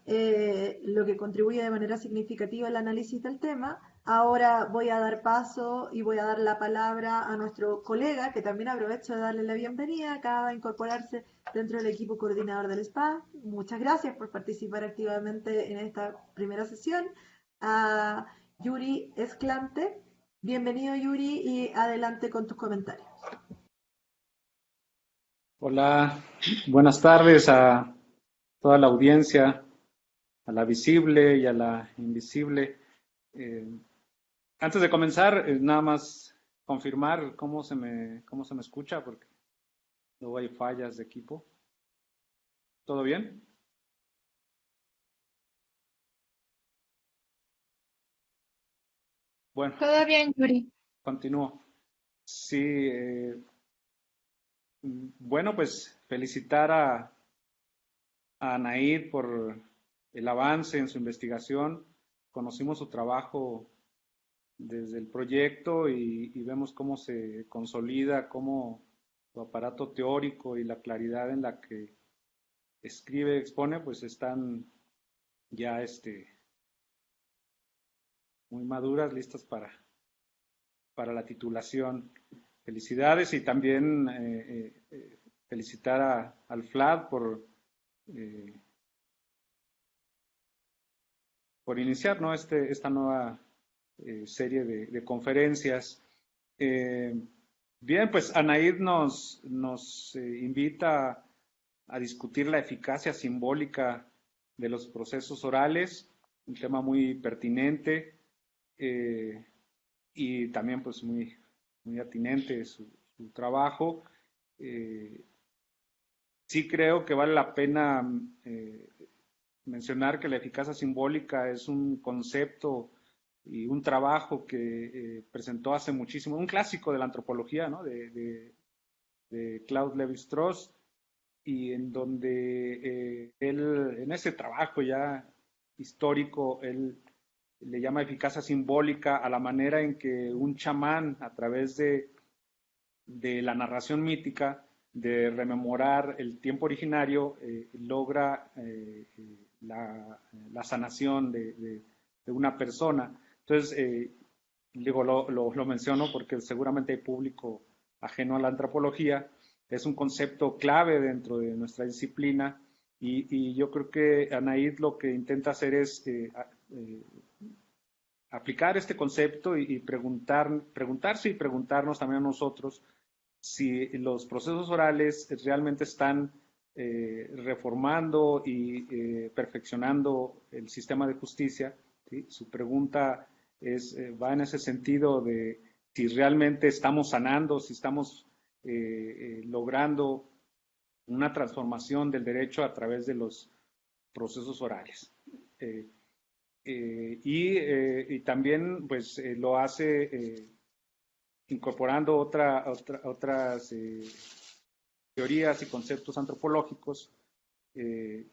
lo que contribuye de manera significativa al análisis del tema. Ahora voy a dar paso y voy a dar la palabra a nuestro colega, que también aprovecho de darle la bienvenida, acaba de incorporarse dentro del equipo coordinador del SPA. Muchas gracias por participar activamente en esta primera sesión. A Yuri Esclante. Bienvenido, Yuri, y adelante con tus comentarios. Hola, buenas tardes a toda la audiencia, a la visible y a la invisible. Antes de comenzar, nada más confirmar cómo se me escucha, porque luego hay fallas de equipo. ¿Todo bien? Bueno, Todo bien, Yuri. continúo. Sí, bueno, pues felicitar a Anaid por el avance en su investigación. Conocimos su trabajo desde el proyecto y vemos cómo se consolida, cómo su aparato teórico y la claridad en la que escribe, expone, pues están ya muy maduras, listas para la titulación. Felicidades y también felicitar al FLAD por iniciar, ¿no? esta nueva serie de conferencias. Bien, pues Anaid nos invita a discutir la eficacia simbólica de los procesos orales, un tema muy pertinente y también pues muy atinente su trabajo. Sí creo que vale la pena mencionar que la eficacia simbólica es un concepto y un trabajo que presentó hace muchísimo, un clásico de la antropología, ¿no? de Claude Lévi-Strauss, y en donde él, en ese trabajo ya histórico, él le llama eficacia simbólica a la manera en que un chamán, a través de la narración mítica, de rememorar el tiempo originario, logra la sanación de una persona. Entonces, digo, lo menciono porque seguramente hay público ajeno a la antropología. Es un concepto clave dentro de nuestra disciplina y yo creo que Anaid lo que intenta hacer es aplicar este concepto y preguntarse y preguntarnos también a nosotros si los procesos orales realmente están reformando y perfeccionando el sistema de justicia, ¿sí? Su pregunta va en ese sentido de si realmente estamos sanando, si estamos logrando una transformación del derecho a través de los procesos orales. Y también pues lo hace incorporando otras teorías y conceptos antropológicos, de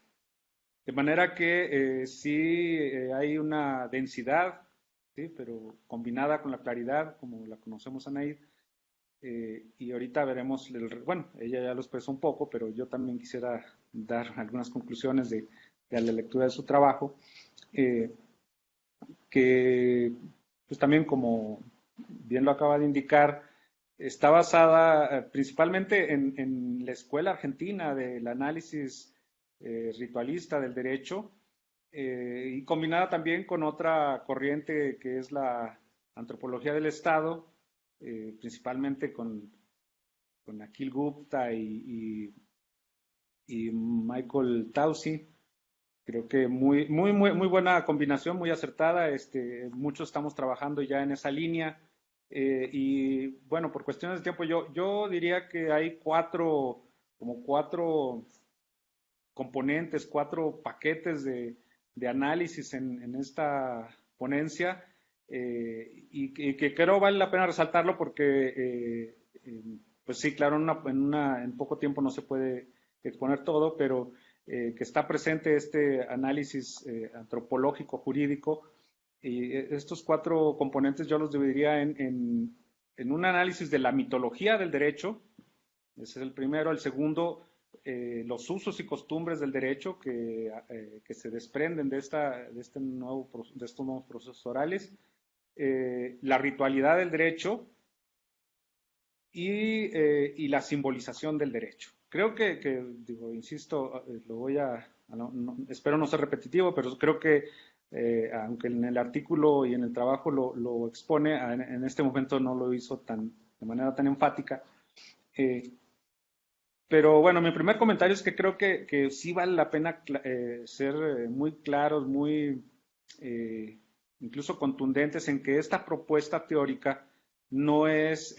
manera que sí hay una densidad, ¿sí? Pero combinada con la claridad, como la conocemos a Anaid, y ahorita veremos, bueno, ella ya lo expresó un poco, pero yo también quisiera dar algunas conclusiones de la lectura de su trabajo, que pues también como bien lo acaba de indicar, está basada principalmente en la escuela argentina del análisis ritualista del derecho, y combinada también con otra corriente que es la antropología del Estado, principalmente con Akhil Gupta y Michael Taussig. Creo que muy buena combinación, muy acertada. Muchos estamos trabajando ya en esa línea. Y bueno, por cuestiones de tiempo, yo diría que hay como cuatro componentes, cuatro paquetes de análisis en esta ponencia, y que creo vale la pena resaltarlo porque, pues sí, claro, en poco tiempo no se puede exponer todo, pero que está presente este análisis antropológico, jurídico, y estos cuatro componentes yo los dividiría en un análisis de la mitología del derecho. Ese es el primero. El segundo, los usos y costumbres del derecho que se desprenden de estos nuevos procesos orales, la ritualidad del derecho y la simbolización del derecho. Creo digo, insisto, espero no ser repetitivo, pero creo que aunque en el artículo y en el trabajo lo expone, en este momento no lo hizo de manera tan enfática. Pero bueno, mi primer comentario es que creo que sí vale la pena ser muy claros, incluso contundentes en que esta propuesta teórica no es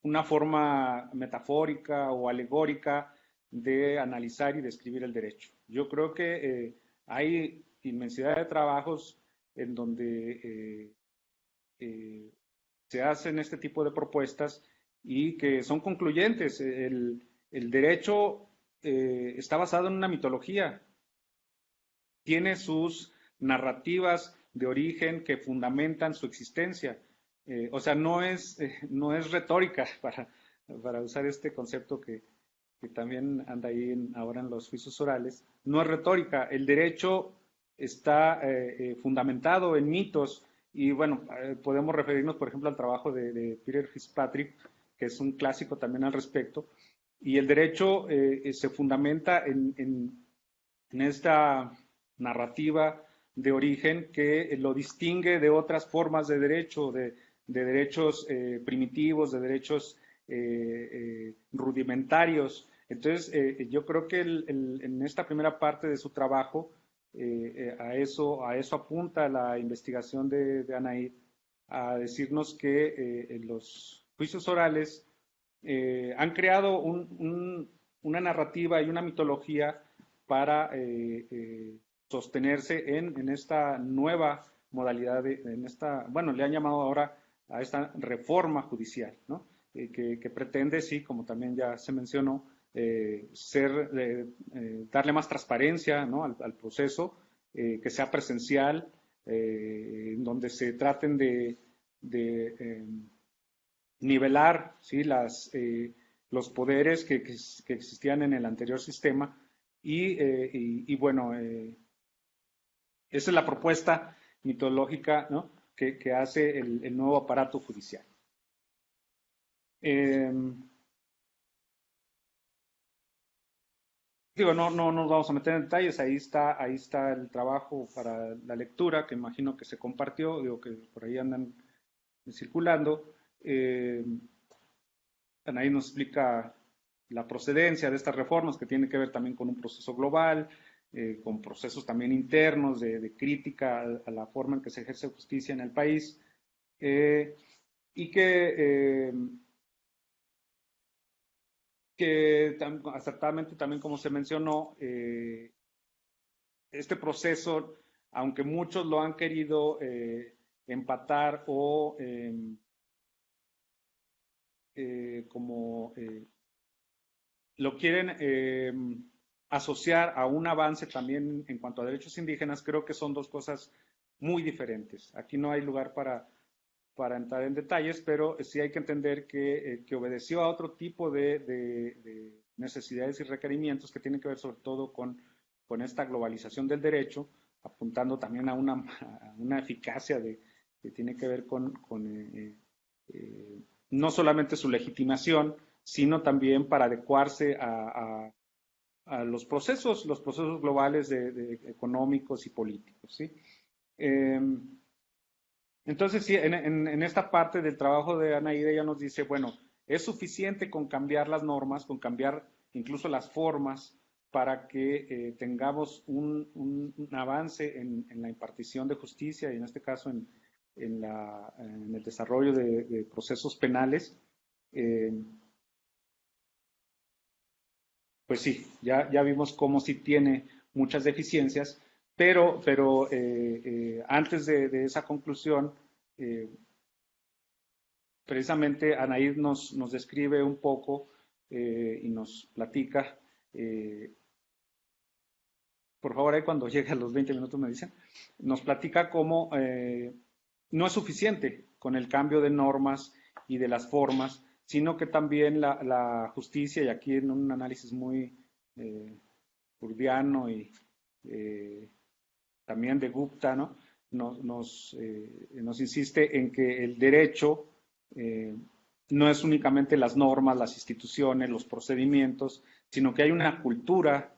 una forma metafórica o alegórica de analizar y describir el derecho. Yo creo que hay inmensidad de trabajos en donde se hacen este tipo de propuestas y que son concluyentes. El derecho está basado en una mitología, tiene sus narrativas de origen que fundamentan su existencia. O sea, no es retórica, para usar este concepto que también anda ahí ahora en los juicios orales, no es retórica. El derecho está fundamentado en mitos y bueno, podemos referirnos por ejemplo al trabajo de Peter Fitzpatrick, que es un clásico también al respecto, y el derecho se fundamenta en esta narrativa de origen que lo distingue de otras formas de derecho, de derechos primitivos, de derechos rudimentarios. Entonces, yo creo que en esta primera parte de su trabajo, a eso apunta la investigación de Anaid, a decirnos que los juicios orales han creado una narrativa y una mitología para sostenerse en esta nueva modalidad, bueno, le han llamado ahora a esta reforma judicial, ¿no? Que pretende, sí, como también ya se mencionó, darle más transparencia, ¿no?, al proceso, que sea presencial, en donde se traten de nivelar, ¿sí?, los poderes que existían en el anterior sistema y bueno, esa es la propuesta mitológica, ¿no?, que hace el nuevo aparato judicial. Digo, no nos vamos a meter en detalles, ahí está el trabajo para la lectura, que imagino que se compartió, digo que por ahí andan circulando. Ahí nos explica la procedencia de estas reformas, que tiene que ver también con un proceso global, con procesos también internos de crítica a la forma en que se ejerce justicia en el país, y que acertadamente también, como se mencionó, este proceso, aunque muchos lo han querido empatar o como lo quieren asociar a un avance también en cuanto a derechos indígenas, creo que son dos cosas muy diferentes. Aquí no hay lugar para entrar en detalles, pero sí hay que entender que obedeció a otro tipo de necesidades y requerimientos que tienen que ver sobre todo con esta globalización del derecho, apuntando también a una eficacia de que tiene que ver con no solamente su legitimación, sino también para adecuarse a los procesos globales económicos y políticos, ¿sí? Entonces, sí, en esta parte del trabajo de Anaída ella nos dice, bueno, es suficiente con cambiar las normas, con cambiar incluso las formas para que tengamos un avance en la impartición de justicia y en este caso en el desarrollo de procesos penales. Pues sí, ya vimos cómo sí tiene muchas deficiencias, pero antes de esa conclusión, precisamente Anaíd nos describe un poco y nos platica, por favor, ahí cuando llegue a los 20 minutos me dicen, nos platica cómo no es suficiente con el cambio de normas y de las formas, sino que también la justicia, y aquí en un análisis muy urdiano y también de Gupta, ¿no? nos insiste en que el derecho no es únicamente las normas, las instituciones, los procedimientos, sino que hay una cultura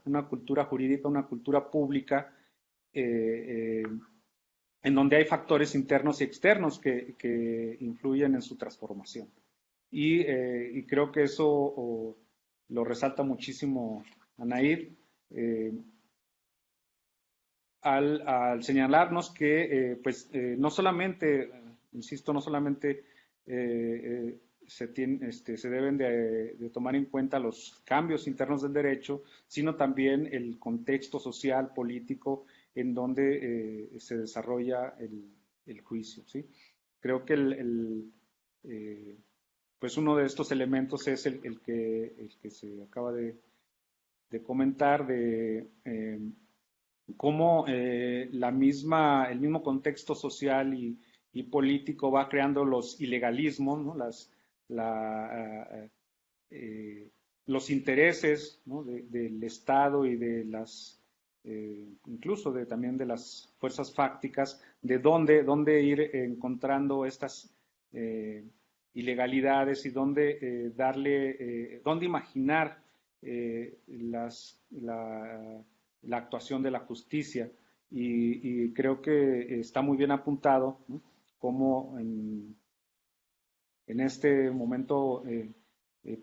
jurídica, una cultura pública en donde hay factores internos y externos que influyen en su transformación. Y creo que eso lo resalta muchísimo Anaíd al señalarnos que no solamente, insisto, no solamente se deben de tomar en cuenta los cambios internos del derecho, sino también el contexto social, político, en donde se desarrolla el juicio, ¿sí? Creo que pues uno de estos elementos es el que se acaba de comentar, de cómo el mismo contexto social y político va creando los ilegalismos, ¿no? Los intereses, ¿no? del Estado y de incluso también de las fuerzas fácticas, de dónde ir encontrando estas ilegalidades y dónde dónde imaginar la actuación de la justicia. Y creo que está muy bien apuntado, ¿no? Cómo en este momento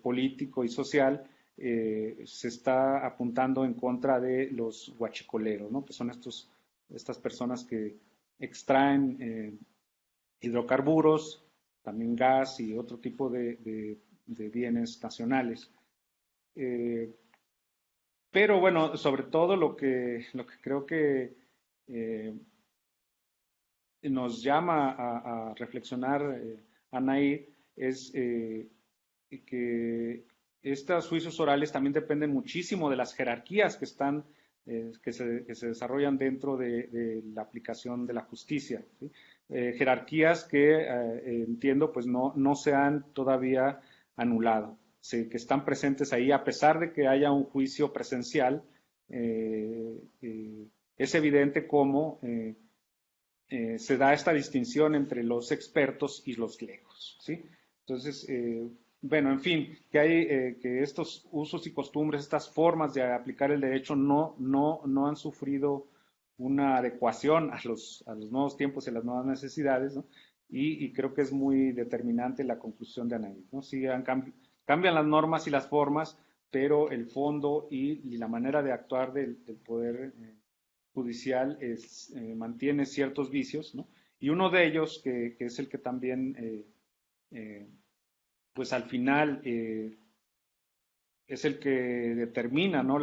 político y social se está apuntando en contra de los huachicoleros, ¿no? Que son estas personas que extraen hidrocarburos, también gas y otro tipo de bienes nacionales. Pero bueno, sobre todo lo que creo que nos llama a reflexionar Anaí es que estos juicios orales también dependen muchísimo de las jerarquías que están que se desarrollan dentro de la aplicación de la justicia, ¿sí? Jerarquías que entiendo pues no se han todavía anulado, que están presentes ahí a pesar de que haya un juicio presencial. Es evidente cómo se da esta distinción entre los expertos y los legos, ¿sí? Entonces, bueno, en fin, que hay que estos usos y costumbres, estas formas de aplicar el derecho no han sufrido una adecuación a los nuevos tiempos y a las nuevas necesidades, ¿no? Y creo que es muy determinante la conclusión de Anaí, ¿no? Sí, cambian las normas y las formas, pero el fondo y la manera de actuar del poder judicial mantiene ciertos vicios, ¿no? Y uno de ellos, que es el que también pues al final es el que determina, ¿no?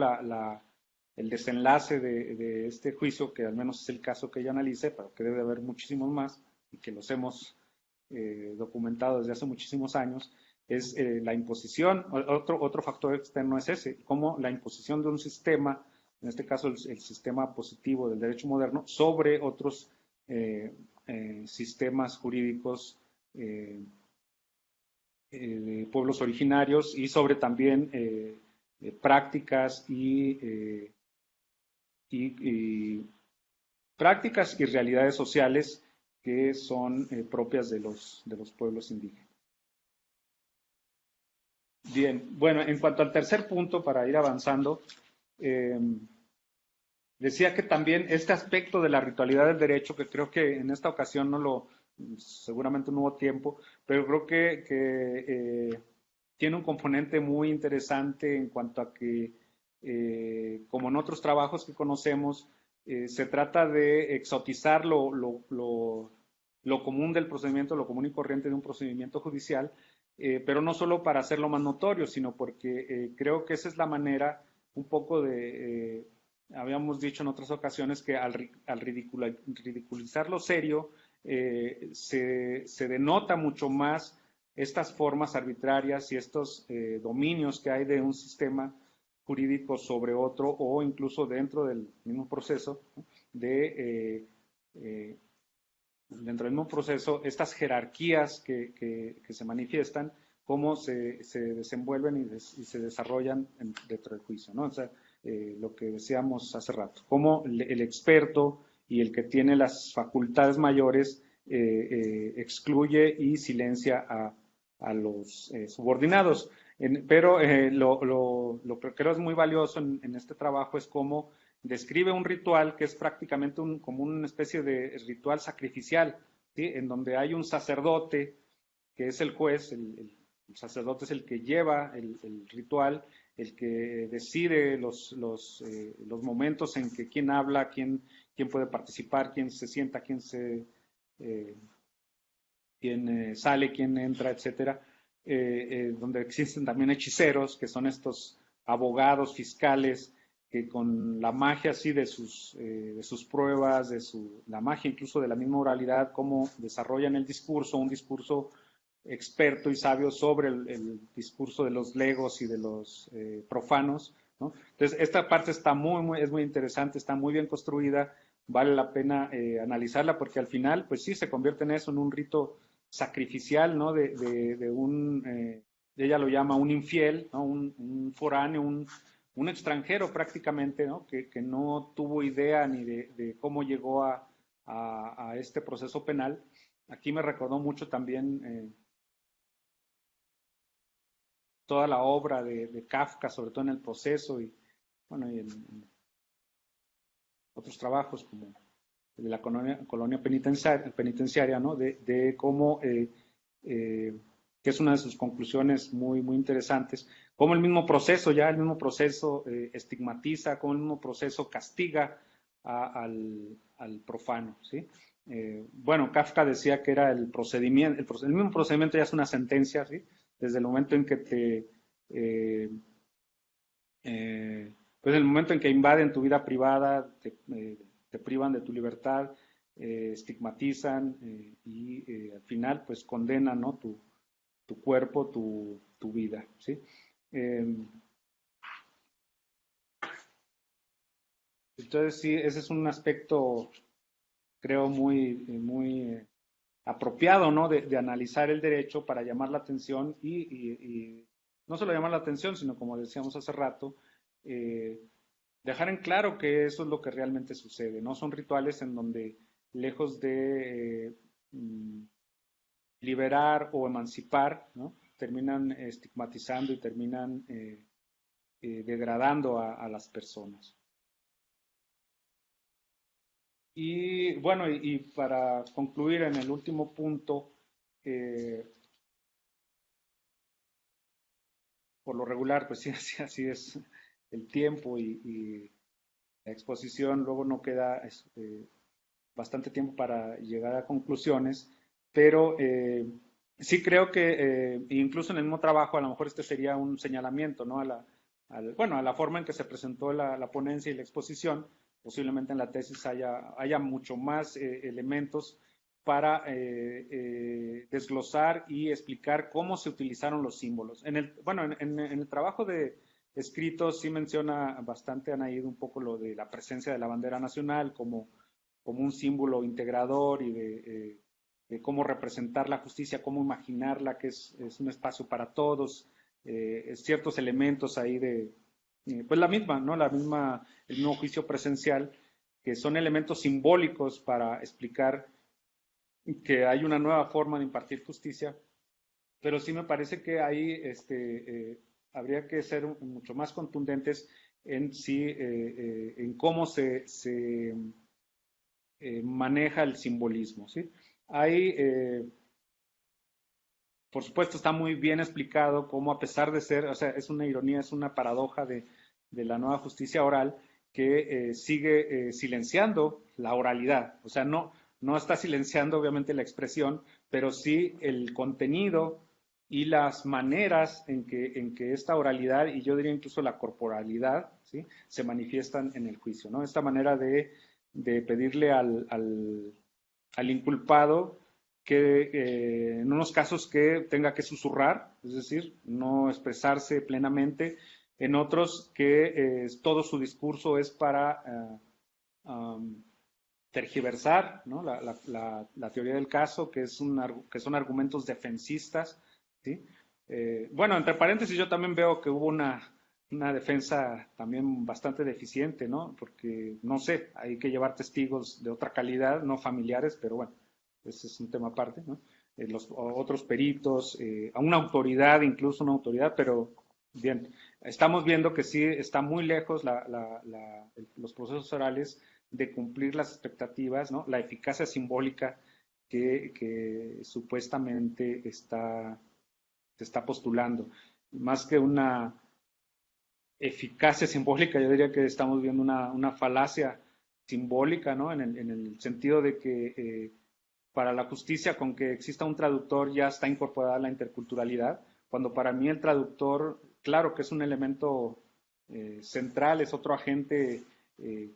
el desenlace de este juicio, que al menos es el caso que ella analice, pero que debe haber muchísimos más y que los hemos documentado desde hace muchísimos años, es la imposición. Otro factor externo es ese, como la imposición de un sistema, en este caso el sistema positivo del derecho moderno, sobre otros sistemas jurídicos de pueblos originarios y sobre también prácticas prácticas y realidades sociales que son propias de los pueblos indígenas. Bien, bueno, en cuanto al tercer punto, para ir avanzando, decía que también este aspecto de la ritualidad del derecho, que creo que en esta ocasión seguramente no hubo tiempo, pero creo que tiene un componente muy interesante en cuanto a que, como en otros trabajos que conocemos, se trata de exotizar lo común del procedimiento, lo común y corriente de un procedimiento judicial, pero no solo para hacerlo más notorio, sino porque creo que esa es la manera un poco de, habíamos dicho en otras ocasiones que al ridiculizar lo serio, se denota mucho más estas formas arbitrarias y estos dominios que hay de un sistema jurídico sobre otro o incluso dentro del mismo proceso dentro del mismo proceso, estas jerarquías que se manifiestan, cómo se desenvuelven y se desarrollan dentro del juicio, ¿no? O sea, lo que decíamos hace rato, cómo el experto y el que tiene las facultades mayores excluye y silencia a los subordinados. Pero lo que creo es muy valioso en este trabajo es cómo describe un ritual que es prácticamente como una especie de ritual sacrificial, ¿sí? En donde hay un sacerdote que es el juez, el sacerdote es el que lleva el ritual, el que decide los momentos en que quién habla, quién puede participar, quién se sienta, quién sale, quién entra, etcétera. Donde existen también hechiceros, que son estos abogados, fiscales, que con la magia así de sus pruebas, la magia incluso de la misma oralidad, cómo desarrollan el discurso, un discurso experto y sabio sobre el discurso de los legos y de los profanos, ¿no? Entonces, esta parte es muy interesante, está muy bien construida, vale la pena analizarla porque al final, pues sí, se convierte en eso, en un rito sacrificial, ¿no? Ella lo llama un infiel, ¿no? Un foráneo, un extranjero prácticamente, ¿no? Que no tuvo idea ni de cómo llegó a este proceso penal. Aquí me recordó mucho también toda la obra de Kafka, sobre todo en el proceso y en otros trabajos como de la colonia penitenciaria, ¿no? De cómo, que es una de sus conclusiones muy interesantes, cómo el mismo proceso estigmatiza, cómo el mismo proceso castiga al profano, ¿sí? Kafka decía que era el procedimiento, el mismo procedimiento ya es una sentencia, ¿sí? Desde el momento en que pues el momento en que invaden tu vida privada, te privan de tu libertad, estigmatizan y al final pues condenan, ¿no? tu cuerpo, tu vida, ¿sí? Entonces sí, ese es un aspecto creo muy apropiado, ¿no? De analizar el derecho para llamar la atención y no solo llamar la atención, sino como decíamos hace rato, dejar en claro que eso es lo que realmente sucede, ¿no? Son rituales en donde lejos de liberar o emancipar, ¿no? Terminan estigmatizando y terminan degradando a las personas. Y bueno, y para concluir en el último punto, por lo regular, pues sí, así es el tiempo y la exposición, luego no queda bastante tiempo para llegar a conclusiones, pero sí creo que incluso en el mismo trabajo, a lo mejor este sería un señalamiento, ¿no? a la forma en que se presentó la ponencia y la exposición. Posiblemente en la tesis haya mucho más elementos para desglosar y explicar cómo se utilizaron los símbolos. En el trabajo de escrito sí menciona bastante Anaíd un poco lo de la presencia de la bandera nacional como un símbolo integrador y de cómo representar la justicia, cómo imaginarla, que es un espacio para todos, ciertos elementos ahí pues el mismo juicio presencial, que son elementos simbólicos para explicar que hay una nueva forma de impartir justicia, pero sí me parece que ahí habría que ser mucho más contundentes en sí, en cómo se maneja el simbolismo, ¿sí? Hay, por supuesto, está muy bien explicado cómo a pesar de ser, o sea, es una ironía, es una paradoja de la nueva justicia oral que sigue silenciando la oralidad, o sea, no está silenciando obviamente la expresión, pero sí el contenido y las maneras en que esta oralidad, y yo diría incluso la corporalidad, ¿sí? Se manifiestan en el juicio, ¿no? Esta manera de pedirle al inculpado que en unos casos que tenga que susurrar, es decir, no expresarse plenamente, en otros que todo su discurso es para tergiversar, ¿no? La teoría del caso, que son argumentos defensistas, ¿sí? Bueno, entre paréntesis, yo también veo que hubo una defensa también bastante deficiente, ¿no? Porque, no sé, hay que llevar testigos de otra calidad, no familiares, pero bueno, ese es un tema aparte, ¿no? Los otros peritos, a una autoridad, incluso una autoridad, pero bien, estamos viendo que sí está muy lejos los procesos orales de cumplir las expectativas, ¿no? La eficacia simbólica que supuestamente se está postulando. Más que una eficacia simbólica, yo diría que estamos viendo una falacia simbólica, ¿no? En el sentido de que para la justicia, con que exista un traductor, ya está incorporada la interculturalidad, cuando para mí el traductor, claro que es un elemento central, es otro agente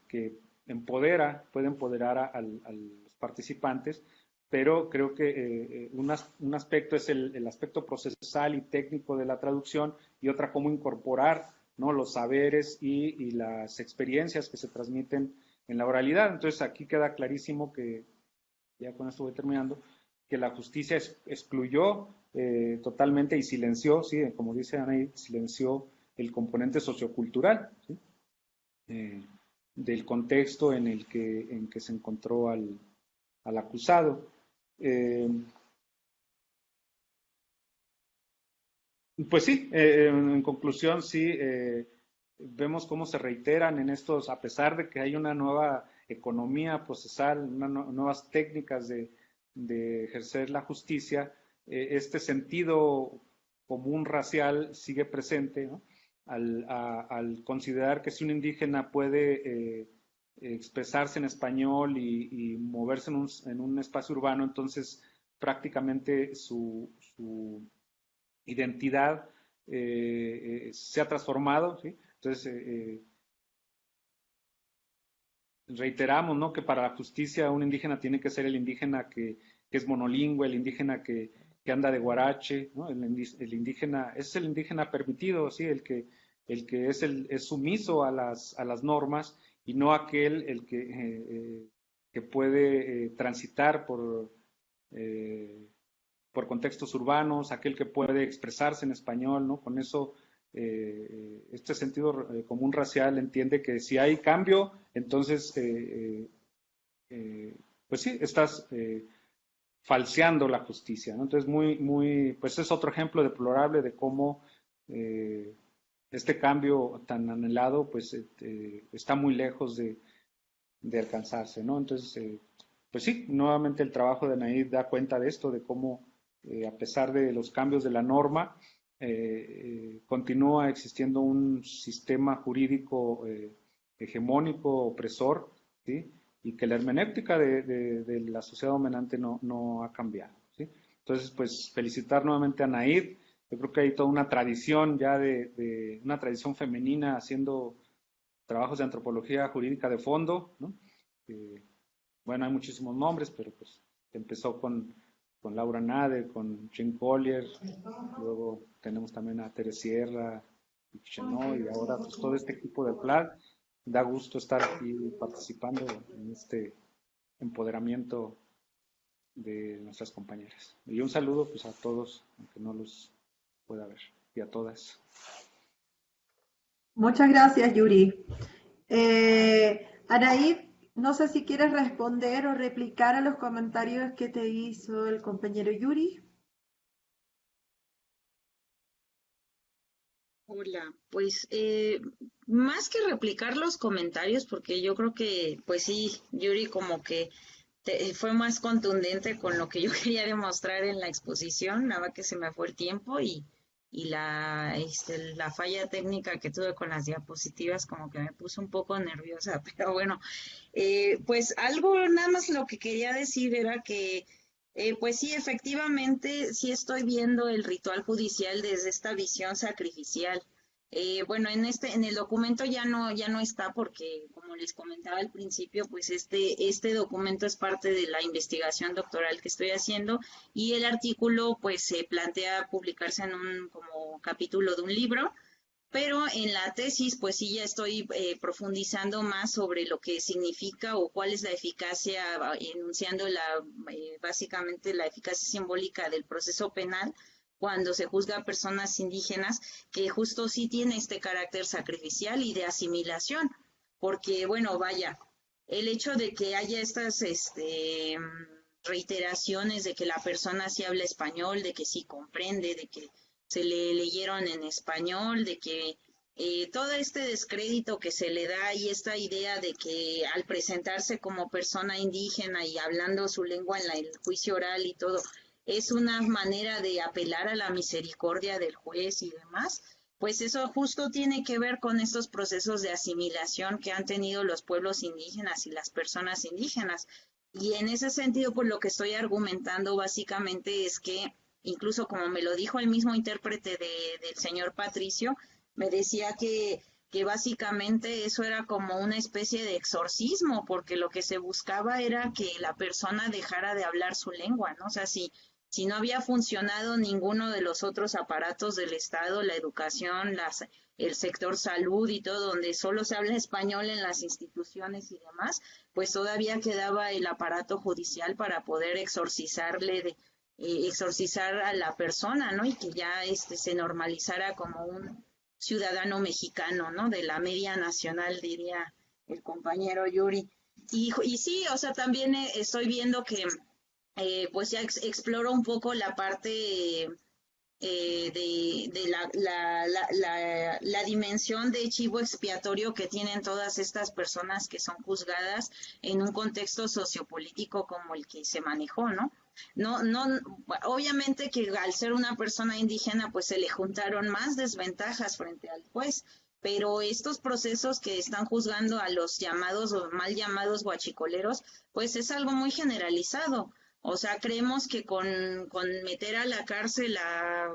que puede empoderar a los participantes, pero creo que un aspecto es el aspecto procesal y técnico de la traducción y otra cómo incorporar, ¿no? Los saberes y las experiencias que se transmiten en la oralidad. Entonces aquí queda clarísimo que, ya con esto voy terminando, que la justicia excluyó totalmente y silenció, ¿sí? Como dice Anaí, silenció el componente sociocultural, ¿sí? Del contexto en que se encontró al acusado. Pues sí, en conclusión, sí, vemos cómo se reiteran en estos, a pesar de que hay una nueva economía procesal, nuevas técnicas de ejercer la justicia, este sentido común racial sigue presente, ¿no? Al considerar que si un indígena puede expresarse en español y moverse en un espacio urbano, entonces prácticamente su identidad se ha transformado, ¿sí? Entonces, reiteramos, ¿no? Que para la justicia un indígena tiene que ser el indígena que es monolingüe, el indígena que anda de guarache, ¿no? El indígena, es el indígena permitido, ¿sí? El que es sumiso a las normas y no aquel que puede transitar por contextos urbanos, aquel que puede expresarse en español, ¿no? Con eso, este sentido común racial entiende que si hay cambio, entonces, pues sí, estás falseando la justicia, ¿no? Entonces, pues es otro ejemplo deplorable de cómo este cambio tan anhelado, pues está muy lejos de alcanzarse, ¿no? Entonces, pues sí, nuevamente el trabajo de Naid da cuenta de esto, de cómo a pesar de los cambios de la norma, continúa existiendo un sistema jurídico hegemónico, opresor, ¿sí? Y que la hermenéutica de la sociedad dominante no ha cambiado, ¿sí? Entonces, pues felicitar nuevamente a Naid. Yo creo que hay toda una tradición ya de una tradición femenina haciendo trabajos de antropología jurídica de fondo, ¿no? Bueno, hay muchísimos nombres, pero pues empezó con Laura Nader, con Jane Collier, luego tenemos también a Teres Sierra, y Chenot, y ahora pues todo este equipo de PLAD. Da gusto estar aquí participando en este empoderamiento de nuestras compañeras. Y un saludo pues a todos, aunque no los pueda ver, y a todas. Muchas gracias, Yuri. Anaí, No sé si quieres responder o replicar a los comentarios que te hizo el compañero Yuri. Hola, pues más que replicar los comentarios, porque yo creo que, pues sí, Yuri como que fue más contundente con lo que yo quería demostrar en la exposición, nada que se me fue el tiempo y la falla técnica que tuve con las diapositivas como que me puso un poco nerviosa, pero bueno, pues algo nada más lo que quería decir era que pues sí, efectivamente, sí estoy viendo el ritual judicial desde esta visión sacrificial. Bueno, en el documento ya no está porque, como les comentaba al principio, pues este documento es parte de la investigación doctoral que estoy haciendo y el artículo, pues, se plantea publicarse en un como capítulo de un libro. Pero en la tesis, pues sí, ya estoy profundizando más sobre lo que significa o cuál es la eficacia, enunciando básicamente la eficacia simbólica del proceso penal cuando se juzga a personas indígenas, que justo sí tiene este carácter sacrificial y de asimilación, porque, bueno, vaya, el hecho de que haya estas reiteraciones de que la persona sí habla español, de que sí comprende, de que se le leyeron en español, de que todo este descrédito que se le da y esta idea de que al presentarse como persona indígena y hablando su lengua en el juicio oral y todo, es una manera de apelar a la misericordia del juez y demás, pues eso justo tiene que ver con estos procesos de asimilación que han tenido los pueblos indígenas y las personas indígenas. Y en ese sentido, pues lo que estoy argumentando básicamente es que incluso como me lo dijo el mismo intérprete del señor Patricio, me decía que básicamente eso era como una especie de exorcismo, porque lo que se buscaba era que la persona dejara de hablar su lengua, ¿no? O sea, si no había funcionado ninguno de los otros aparatos del Estado, la educación, el sector salud y todo, donde solo se habla español en las instituciones y demás, pues todavía quedaba el aparato judicial para poder exorcizar a la persona, ¿no? Y que ya se normalizara como un ciudadano mexicano, ¿no? De la media nacional, diría el compañero Yuri. Y sí, o sea, también estoy viendo que pues ya exploro un poco la parte de la dimensión de chivo expiatorio que tienen todas estas personas que son juzgadas en un contexto sociopolítico como el que se manejó, ¿no? No, obviamente que al ser una persona indígena, pues se le juntaron más desventajas frente al juez, pero estos procesos que están juzgando a los llamados o mal llamados guachicoleros, pues es algo muy generalizado. O sea, creemos que con meter a la cárcel a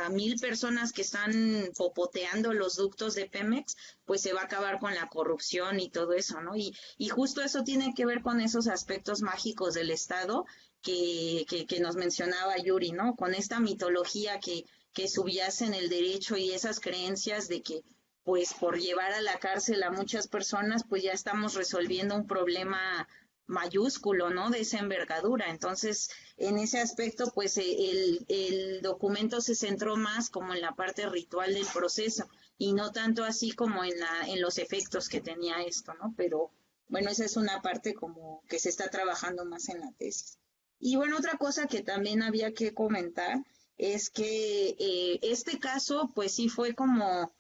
1,000 personas que están popoteando los ductos de Pemex, pues se va a acabar con la corrupción y todo eso, ¿no? Y justo eso tiene que ver con esos aspectos mágicos del Estado que nos mencionaba Yuri, ¿no? Con esta mitología que subyace en el derecho y esas creencias de que, pues, por llevar a la cárcel a muchas personas, pues ya estamos resolviendo un problema mayúsculo, ¿no? De esa envergadura. Entonces, en ese aspecto, pues el documento se centró más como en la parte ritual del proceso y no tanto así como en los efectos que tenía esto, ¿no? Pero bueno, esa es una parte como que se está trabajando más en la tesis. Y bueno, otra cosa que también había que comentar es que este caso, pues sí fue como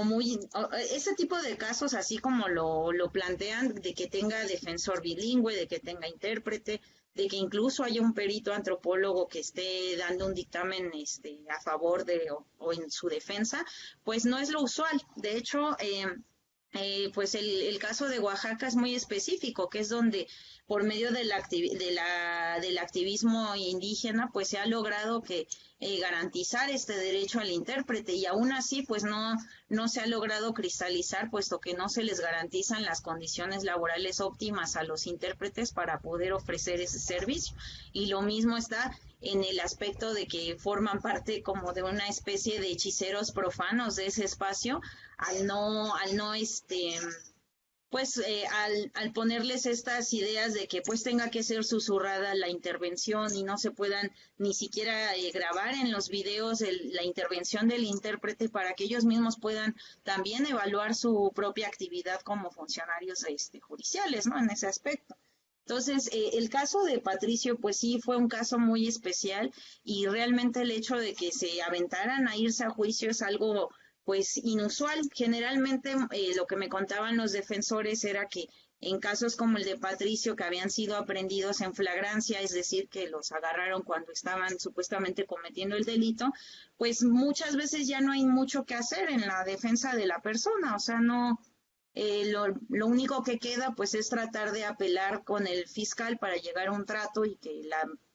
muy, ese tipo de casos, así como lo plantean, de que tenga defensor bilingüe, de que tenga intérprete, de que incluso haya un perito antropólogo que esté dando un dictamen a favor de o en su defensa, pues no es lo usual. De hecho, pues el caso de Oaxaca es muy específico, que es donde por medio del activismo indígena, pues se ha logrado que garantizar este derecho al intérprete y aún así, pues no se ha logrado cristalizar, puesto que no se les garantizan las condiciones laborales óptimas a los intérpretes para poder ofrecer ese servicio. Y lo mismo está en el aspecto de que forman parte como de una especie de hechiceros profanos de ese espacio, al no pues al ponerles estas ideas de que pues tenga que ser susurrada la intervención y no se puedan ni siquiera grabar en los videos la intervención del intérprete para que ellos mismos puedan también evaluar su propia actividad como funcionarios judiciales, ¿no? En ese aspecto. Entonces, el caso de Patricio, pues sí, fue un caso muy especial y realmente el hecho de que se aventaran a irse a juicio es algo pues inusual. Generalmente lo que me contaban los defensores era que en casos como el de Patricio, que habían sido aprehendidos en flagrancia, es decir, que los agarraron cuando estaban supuestamente cometiendo el delito, pues muchas veces ya no hay mucho que hacer en la defensa de la persona, o sea, no, lo único que queda pues es tratar de apelar con el fiscal para llegar a un trato y que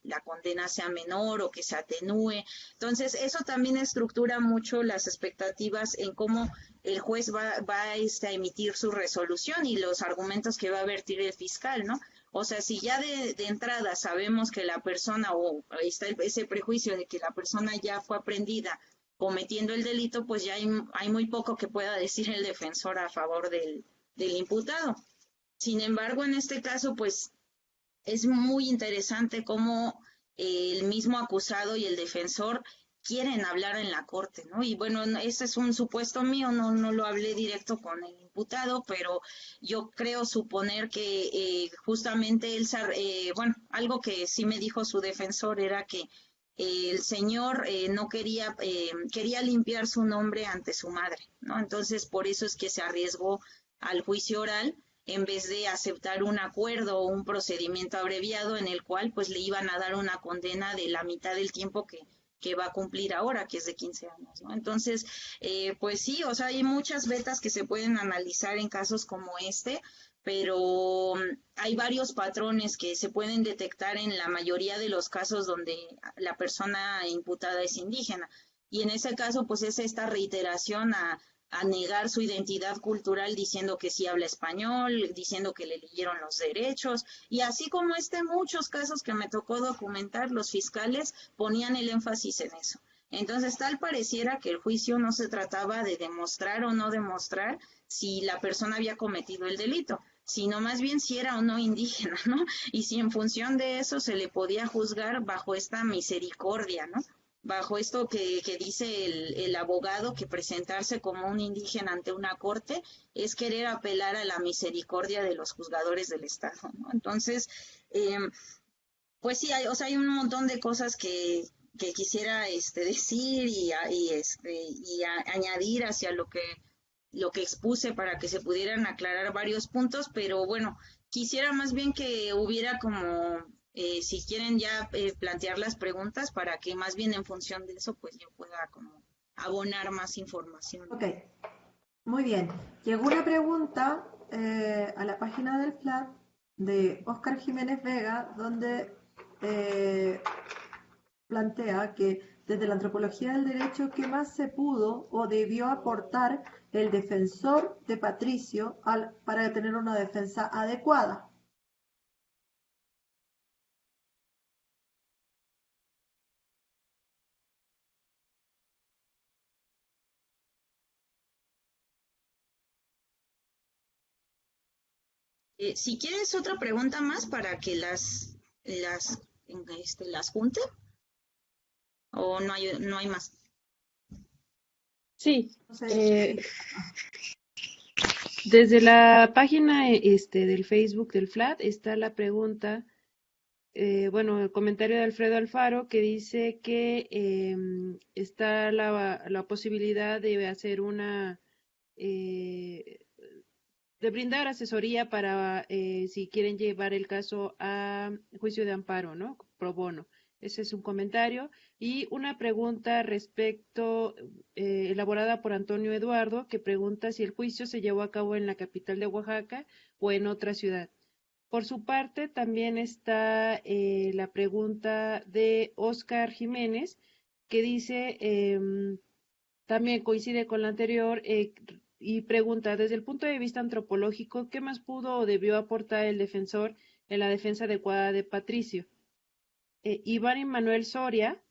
la condena sea menor o que se atenúe. Entonces, eso también estructura mucho las expectativas en cómo el juez va a emitir su resolución y los argumentos que va a vertir el fiscal, ¿no? O sea, si ya de entrada sabemos que la persona, o está ese prejuicio de que la persona ya fue aprehendida cometiendo el delito, pues ya hay muy poco que pueda decir el defensor a favor del imputado. Sin embargo, en este caso, pues es muy interesante cómo el mismo acusado y el defensor quieren hablar en la corte, ¿no? Y bueno, ese es un supuesto mío, no lo hablé directo con el imputado, pero yo creo suponer que justamente él, bueno, algo que sí me dijo su defensor era que el señor no quería limpiar su nombre ante su madre, ¿no? Entonces, por eso es que se arriesgó al juicio oral en vez de aceptar un acuerdo o un procedimiento abreviado en el cual pues le iban a dar una condena de la mitad del tiempo que va a cumplir ahora, que es de 15 años, ¿no? Entonces, pues sí, o sea, hay muchas vetas que se pueden analizar en casos como este, pero hay varios patrones que se pueden detectar en la mayoría de los casos donde la persona imputada es indígena. Y en ese caso, pues es esta reiteración a negar su identidad cultural diciendo que sí habla español, diciendo que le leyeron los derechos, y así como muchos casos que me tocó documentar, los fiscales ponían el énfasis en eso. Entonces, tal pareciera que el juicio no se trataba de demostrar o no demostrar si la persona había cometido el delito, sino más bien si era o no indígena, ¿no? Y si en función de eso se le podía juzgar bajo esta misericordia, ¿no? Bajo esto que dice el abogado, que presentarse como un indígena ante una corte es querer apelar a la misericordia de los juzgadores del Estado, ¿no? Entonces, pues sí, hay un montón de cosas que quisiera decir y añadir hacia lo que expuse para que se pudieran aclarar varios puntos, pero bueno, quisiera más bien que hubiera como si quieren ya plantear las preguntas para que más bien en función de eso pues yo pueda como abonar más información. Ok, muy bien. Llegó una pregunta a la página del FLAT de Óscar Jiménez Vega, donde plantea que desde la antropología del derecho, ¿qué más se pudo o debió aportar el defensor de Patricio para tener una defensa adecuada? Si quieres otra pregunta más para que las junte, o no hay más. Sí, Entonces, desde la página del Facebook del FLAT está la pregunta, bueno, el comentario de Alfredo Alfaro que dice que está la posibilidad de hacer de brindar asesoría para si quieren llevar el caso a juicio de amparo, ¿no? Pro bono. Ese es un comentario. Y una pregunta respecto, elaborada por Antonio Eduardo, que pregunta si el juicio se llevó a cabo en la capital de Oaxaca o en otra ciudad. Por su parte, también está la pregunta de Óscar Jiménez, que dice, también coincide con la anterior, y pregunta, desde el punto de vista antropológico, ¿qué más pudo o debió aportar el defensor en la defensa adecuada de Patricio? Iván Manuel Soria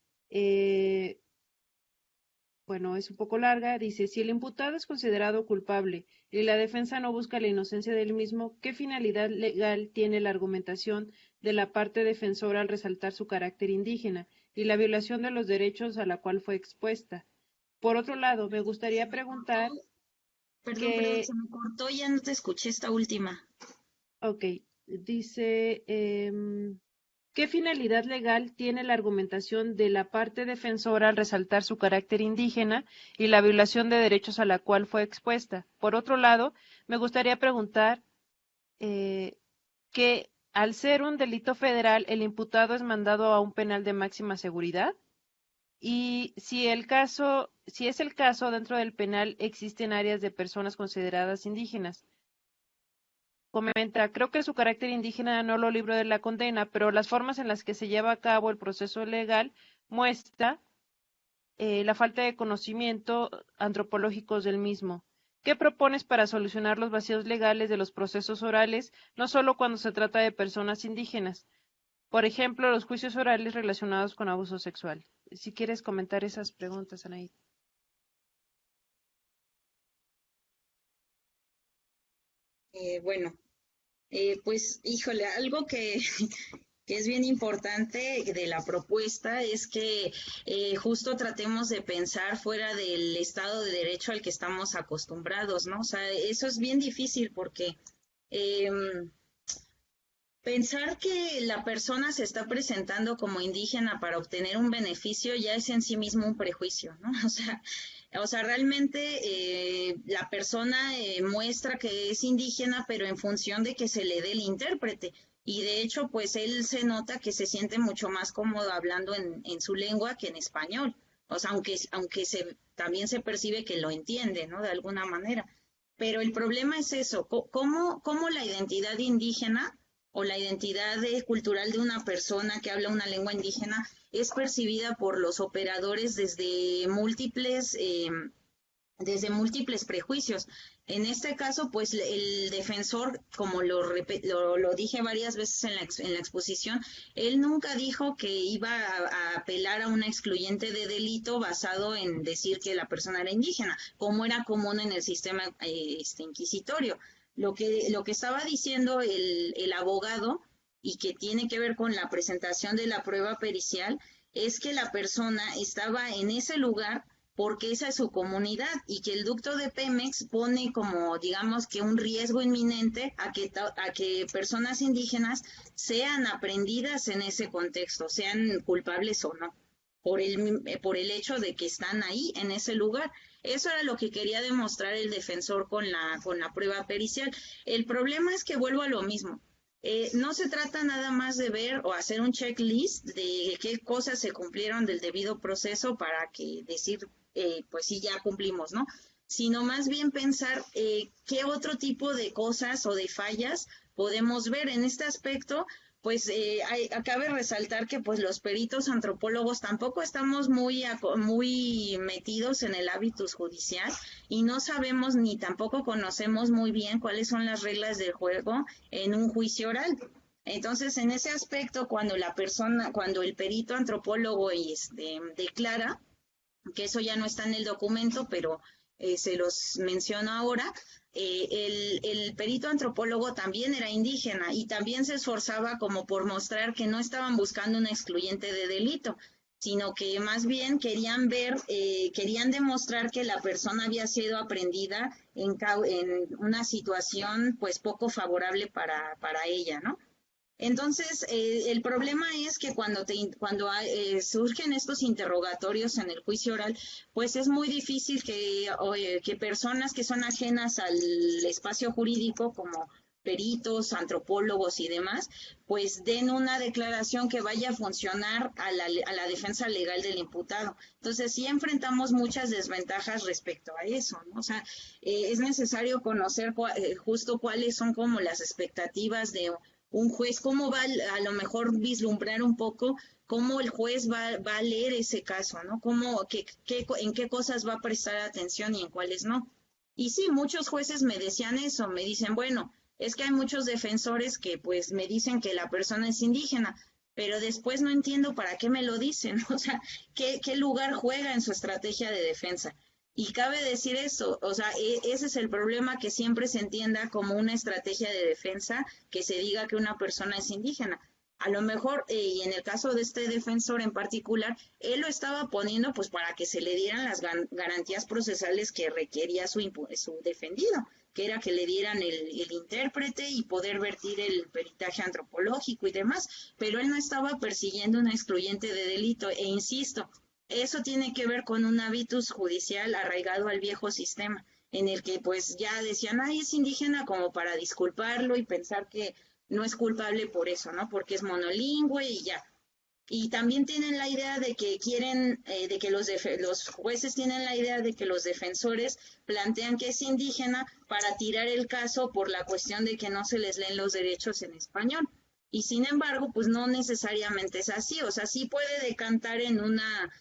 bueno, es un poco larga, dice, si el imputado es considerado culpable y la defensa no busca la inocencia del mismo, ¿qué finalidad legal tiene la argumentación de la parte defensora al resaltar su carácter indígena y la violación de los derechos a la cual fue expuesta? Por otro lado, me gustaría preguntar Perdón, que, se me cortó, ya no te escuché esta última. ok, dice, ¿qué finalidad legal tiene la argumentación de la parte defensora al resaltar su carácter indígena y la violación de derechos a la cual fue expuesta? Por otro lado, me gustaría preguntar que al ser un delito federal, el imputado es mandado a un penal de máxima seguridad y si es el caso, dentro del penal existen áreas de personas consideradas indígenas. Comenta, creo que su carácter indígena no lo libró de la condena, pero las formas en las que se lleva a cabo el proceso legal muestra la falta de conocimiento antropológicos del mismo. ¿Qué propones para solucionar los vacíos legales de los procesos orales, no solo cuando se trata de personas indígenas? Por ejemplo, los juicios orales relacionados con abuso sexual. Si quieres comentar esas preguntas, Anaí. Bueno, pues híjole, algo que, que es bien importante de la propuesta es que justo tratemos de pensar fuera del Estado de Derecho al que estamos acostumbrados, ¿no? O sea, eso es bien difícil porque pensar que la persona se está presentando como indígena para obtener un beneficio ya es en sí mismo un prejuicio, ¿no? O sea, realmente la persona muestra que es indígena, pero en función de que se le dé el intérprete. Y de hecho, pues él se nota que se siente mucho más cómodo hablando en su lengua que en español. O sea, aunque también se percibe que lo entiende, ¿no? De alguna manera. Pero el problema es eso, cómo la identidad indígena o la identidad cultural de una persona que habla una lengua indígena es percibida por los operadores desde múltiples prejuicios. En este caso, pues el defensor, como lo dije varias veces en la exposición, él nunca dijo que iba a apelar a una excluyente de delito basado en decir que la persona era indígena, como era común en el sistema inquisitorio. Lo que estaba diciendo el abogado y que tiene que ver con la presentación de la prueba pericial es que la persona estaba en ese lugar porque esa es su comunidad y que el ducto de Pemex pone como, digamos, que un riesgo inminente a que personas indígenas sean aprendidas en ese contexto, sean culpables o no, por el hecho de que están ahí, en ese lugar. Eso era lo que quería demostrar el defensor con la prueba pericial. El problema es que vuelvo a lo mismo. No se trata nada más de ver o hacer un checklist de qué cosas se cumplieron del debido proceso para que decir, pues sí, ya cumplimos, ¿no? Sino más bien pensar qué otro tipo de cosas o de fallas podemos ver en este aspecto. Pues cabe resaltar que pues los peritos antropólogos tampoco estamos muy metidos en el hábitus judicial y no sabemos ni tampoco conocemos muy bien cuáles son las reglas del juego en un juicio oral. Entonces, en ese aspecto, cuando el perito antropólogo declara, que eso ya no está en el documento, pero se los menciono ahora, el perito antropólogo también era indígena y también se esforzaba como por mostrar que no estaban buscando un excluyente de delito, sino que más bien querían demostrar que la persona había sido aprendida en una situación pues poco favorable para ella, ¿no? Entonces, el problema es que cuando surgen estos interrogatorios en el juicio oral, pues es muy difícil que personas que son ajenas al espacio jurídico, como peritos, antropólogos y demás, pues den una declaración que vaya a funcionar a la defensa legal del imputado. Entonces, sí enfrentamos muchas desventajas respecto a eso, ¿no? O sea, es necesario conocer justo cuáles son como las expectativas de un juez, cómo va a lo mejor vislumbrar un poco cómo el juez va a leer ese caso, ¿no? En qué cosas va a prestar atención y en cuáles no. Y sí, muchos jueces me decían eso, me dicen, bueno, es que hay muchos defensores que pues me dicen que la persona es indígena, pero después no entiendo para qué me lo dicen, o sea, qué lugar juega en su estrategia de defensa. Y cabe decir eso, o sea, ese es el problema, que siempre se entienda como una estrategia de defensa que se diga que una persona es indígena. A lo mejor, y en el caso de este defensor en particular, él lo estaba poniendo pues para que se le dieran las garantías procesales que requería su defendido, que era que le dieran el intérprete y poder vertir el peritaje antropológico y demás, pero él no estaba persiguiendo una excluyente de delito, e insisto, eso tiene que ver con un hábitus judicial arraigado al viejo sistema, en el que pues ya decían, ay, es indígena, como para disculparlo y pensar que no es culpable por eso, ¿no? Porque es monolingüe y ya. Y también tienen la idea de que quieren, de que los jueces tienen la idea de que los defensores plantean que es indígena para tirar el caso por la cuestión de que no se les leen los derechos en español. Y sin embargo, pues no necesariamente es así, o sea, sí puede decantar en una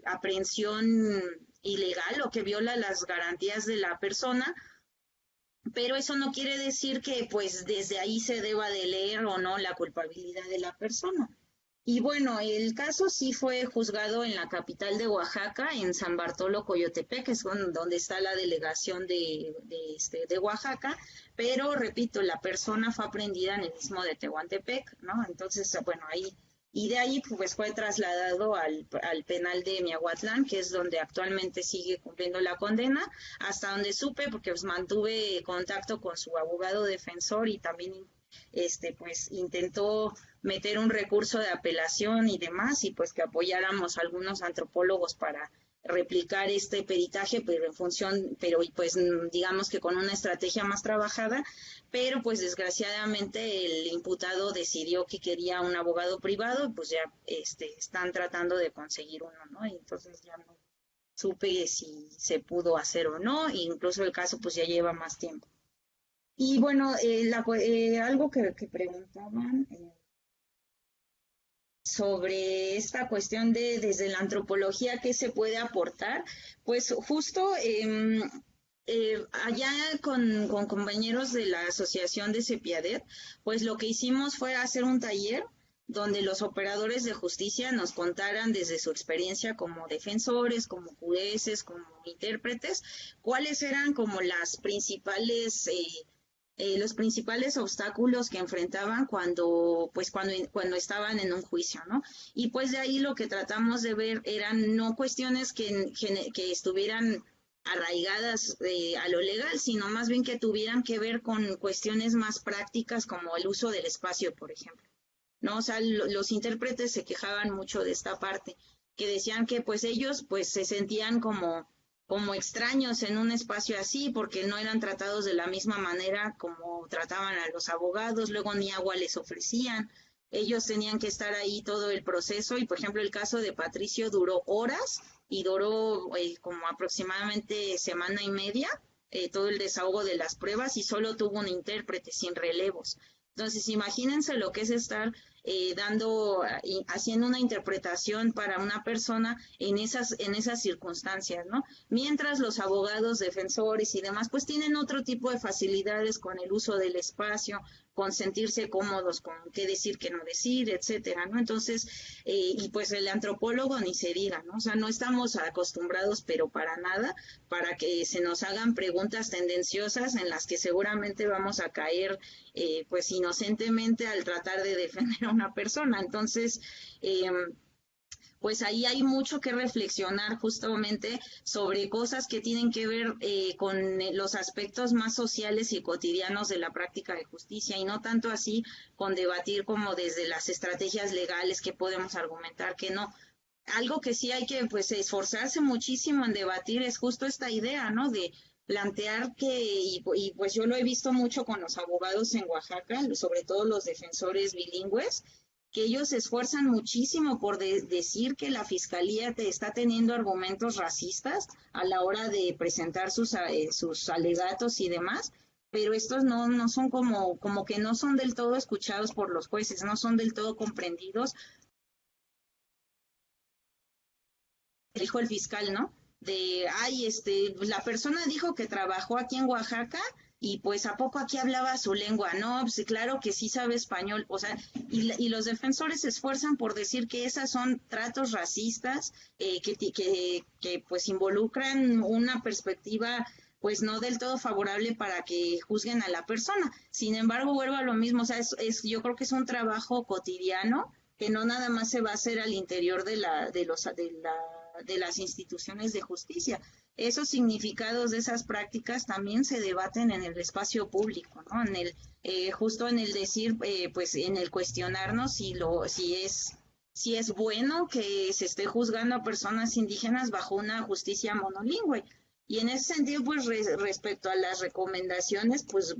aprehensión ilegal o que viola las garantías de la persona, pero eso no quiere decir que pues desde ahí se deba de leer o no la culpabilidad de la persona. Y bueno, el caso sí fue juzgado en la capital de Oaxaca, en San Bartolo Coyotepec, que es donde está la delegación de Oaxaca, pero repito, la persona fue aprehendida en el istmo de Tehuantepec, ¿no? Entonces, bueno, ahí, y de ahí pues fue trasladado al penal de Miahuatlán, que es donde actualmente sigue cumpliendo la condena, hasta donde supe, porque pues mantuve contacto con su abogado defensor y también pues intentó meter un recurso de apelación y demás, y pues que apoyáramos a algunos antropólogos para replicar este peritaje, pero en función, pero pues digamos que con una estrategia más trabajada, pero pues desgraciadamente el imputado decidió que quería un abogado privado, pues ya están tratando de conseguir uno, ¿no? Y entonces ya no supe si se pudo hacer o no, e incluso el caso pues ya lleva más tiempo. Y bueno, algo que preguntaban sobre esta cuestión de desde la antropología qué se puede aportar, pues justo allá con compañeros de la Asociación de Cepiadet, pues lo que hicimos fue hacer un taller donde los operadores de justicia nos contaran desde su experiencia como defensores, como jueces, como intérpretes, cuáles eran como las principales los principales obstáculos que enfrentaban cuando estaban en un juicio, ¿no? Y pues de ahí lo que tratamos de ver eran no cuestiones que estuvieran arraigadas a lo legal, sino más bien que tuvieran que ver con cuestiones más prácticas como el uso del espacio, por ejemplo, ¿no? O sea, los intérpretes se quejaban mucho de esta parte, que decían que pues ellos pues se sentían como extraños en un espacio así, porque no eran tratados de la misma manera como trataban a los abogados, luego ni agua les ofrecían, ellos tenían que estar ahí todo el proceso, y por ejemplo el caso de Patricio duró horas, y duró como aproximadamente semana y media, todo el desahogo de las pruebas, y solo tuvo un intérprete sin relevos. Entonces imagínense lo que es estar haciendo una interpretación para una persona en esas circunstancias, ¿no? Mientras los abogados defensores y demás pues tienen otro tipo de facilidades con el uso del espacio, con sentirse cómodos con qué decir, qué no decir, etcétera, ¿no? Entonces, y pues el antropólogo ni se diga, ¿no? O sea, no estamos acostumbrados, pero para nada, para que se nos hagan preguntas tendenciosas en las que seguramente vamos a caer, pues inocentemente al tratar de defender a una persona. Entonces, pues ahí hay mucho que reflexionar justamente sobre cosas que tienen que ver con los aspectos más sociales y cotidianos de la práctica de justicia, y no tanto así con debatir como desde las estrategias legales que podemos argumentar que no. Algo que sí hay que pues esforzarse muchísimo en debatir es justo esta idea, ¿no? De plantear que, y pues yo lo he visto mucho con los abogados en Oaxaca, sobre todo los defensores bilingües, que ellos se esfuerzan muchísimo por decir que la fiscalía está teniendo argumentos racistas a la hora de presentar sus alegatos y demás, pero estos no son como que no son del todo escuchados por los jueces, no son del todo comprendidos. Dijo el fiscal, ¿no? La persona dijo que trabajó aquí en Oaxaca y pues ¿a poco aquí hablaba su lengua? No, pues claro que sí sabe español, o sea, y los defensores se esfuerzan por decir que esas son tratos racistas que pues involucran una perspectiva pues no del todo favorable para que juzguen a la persona. Sin embargo, vuelvo a lo mismo, o sea, yo creo que es un trabajo cotidiano que no nada más se va a hacer al interior de las instituciones de justicia. Esos significados de esas prácticas también se debaten en el espacio público, ¿no? Justo en el decir, pues en el cuestionarnos si es bueno que se esté juzgando a personas indígenas bajo una justicia monolingüe. Y en ese sentido, pues respecto a las recomendaciones, pues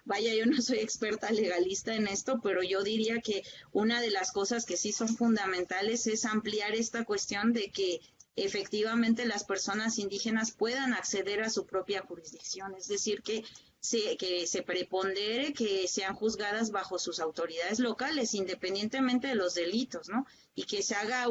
vaya, yo no soy experta legalista en esto, pero yo diría que una de las cosas que sí son fundamentales es ampliar esta cuestión de que efectivamente las personas indígenas puedan acceder a su propia jurisdicción, es decir, que se prepondere que sean juzgadas bajo sus autoridades locales, independientemente de los delitos, ¿no? Y que se haga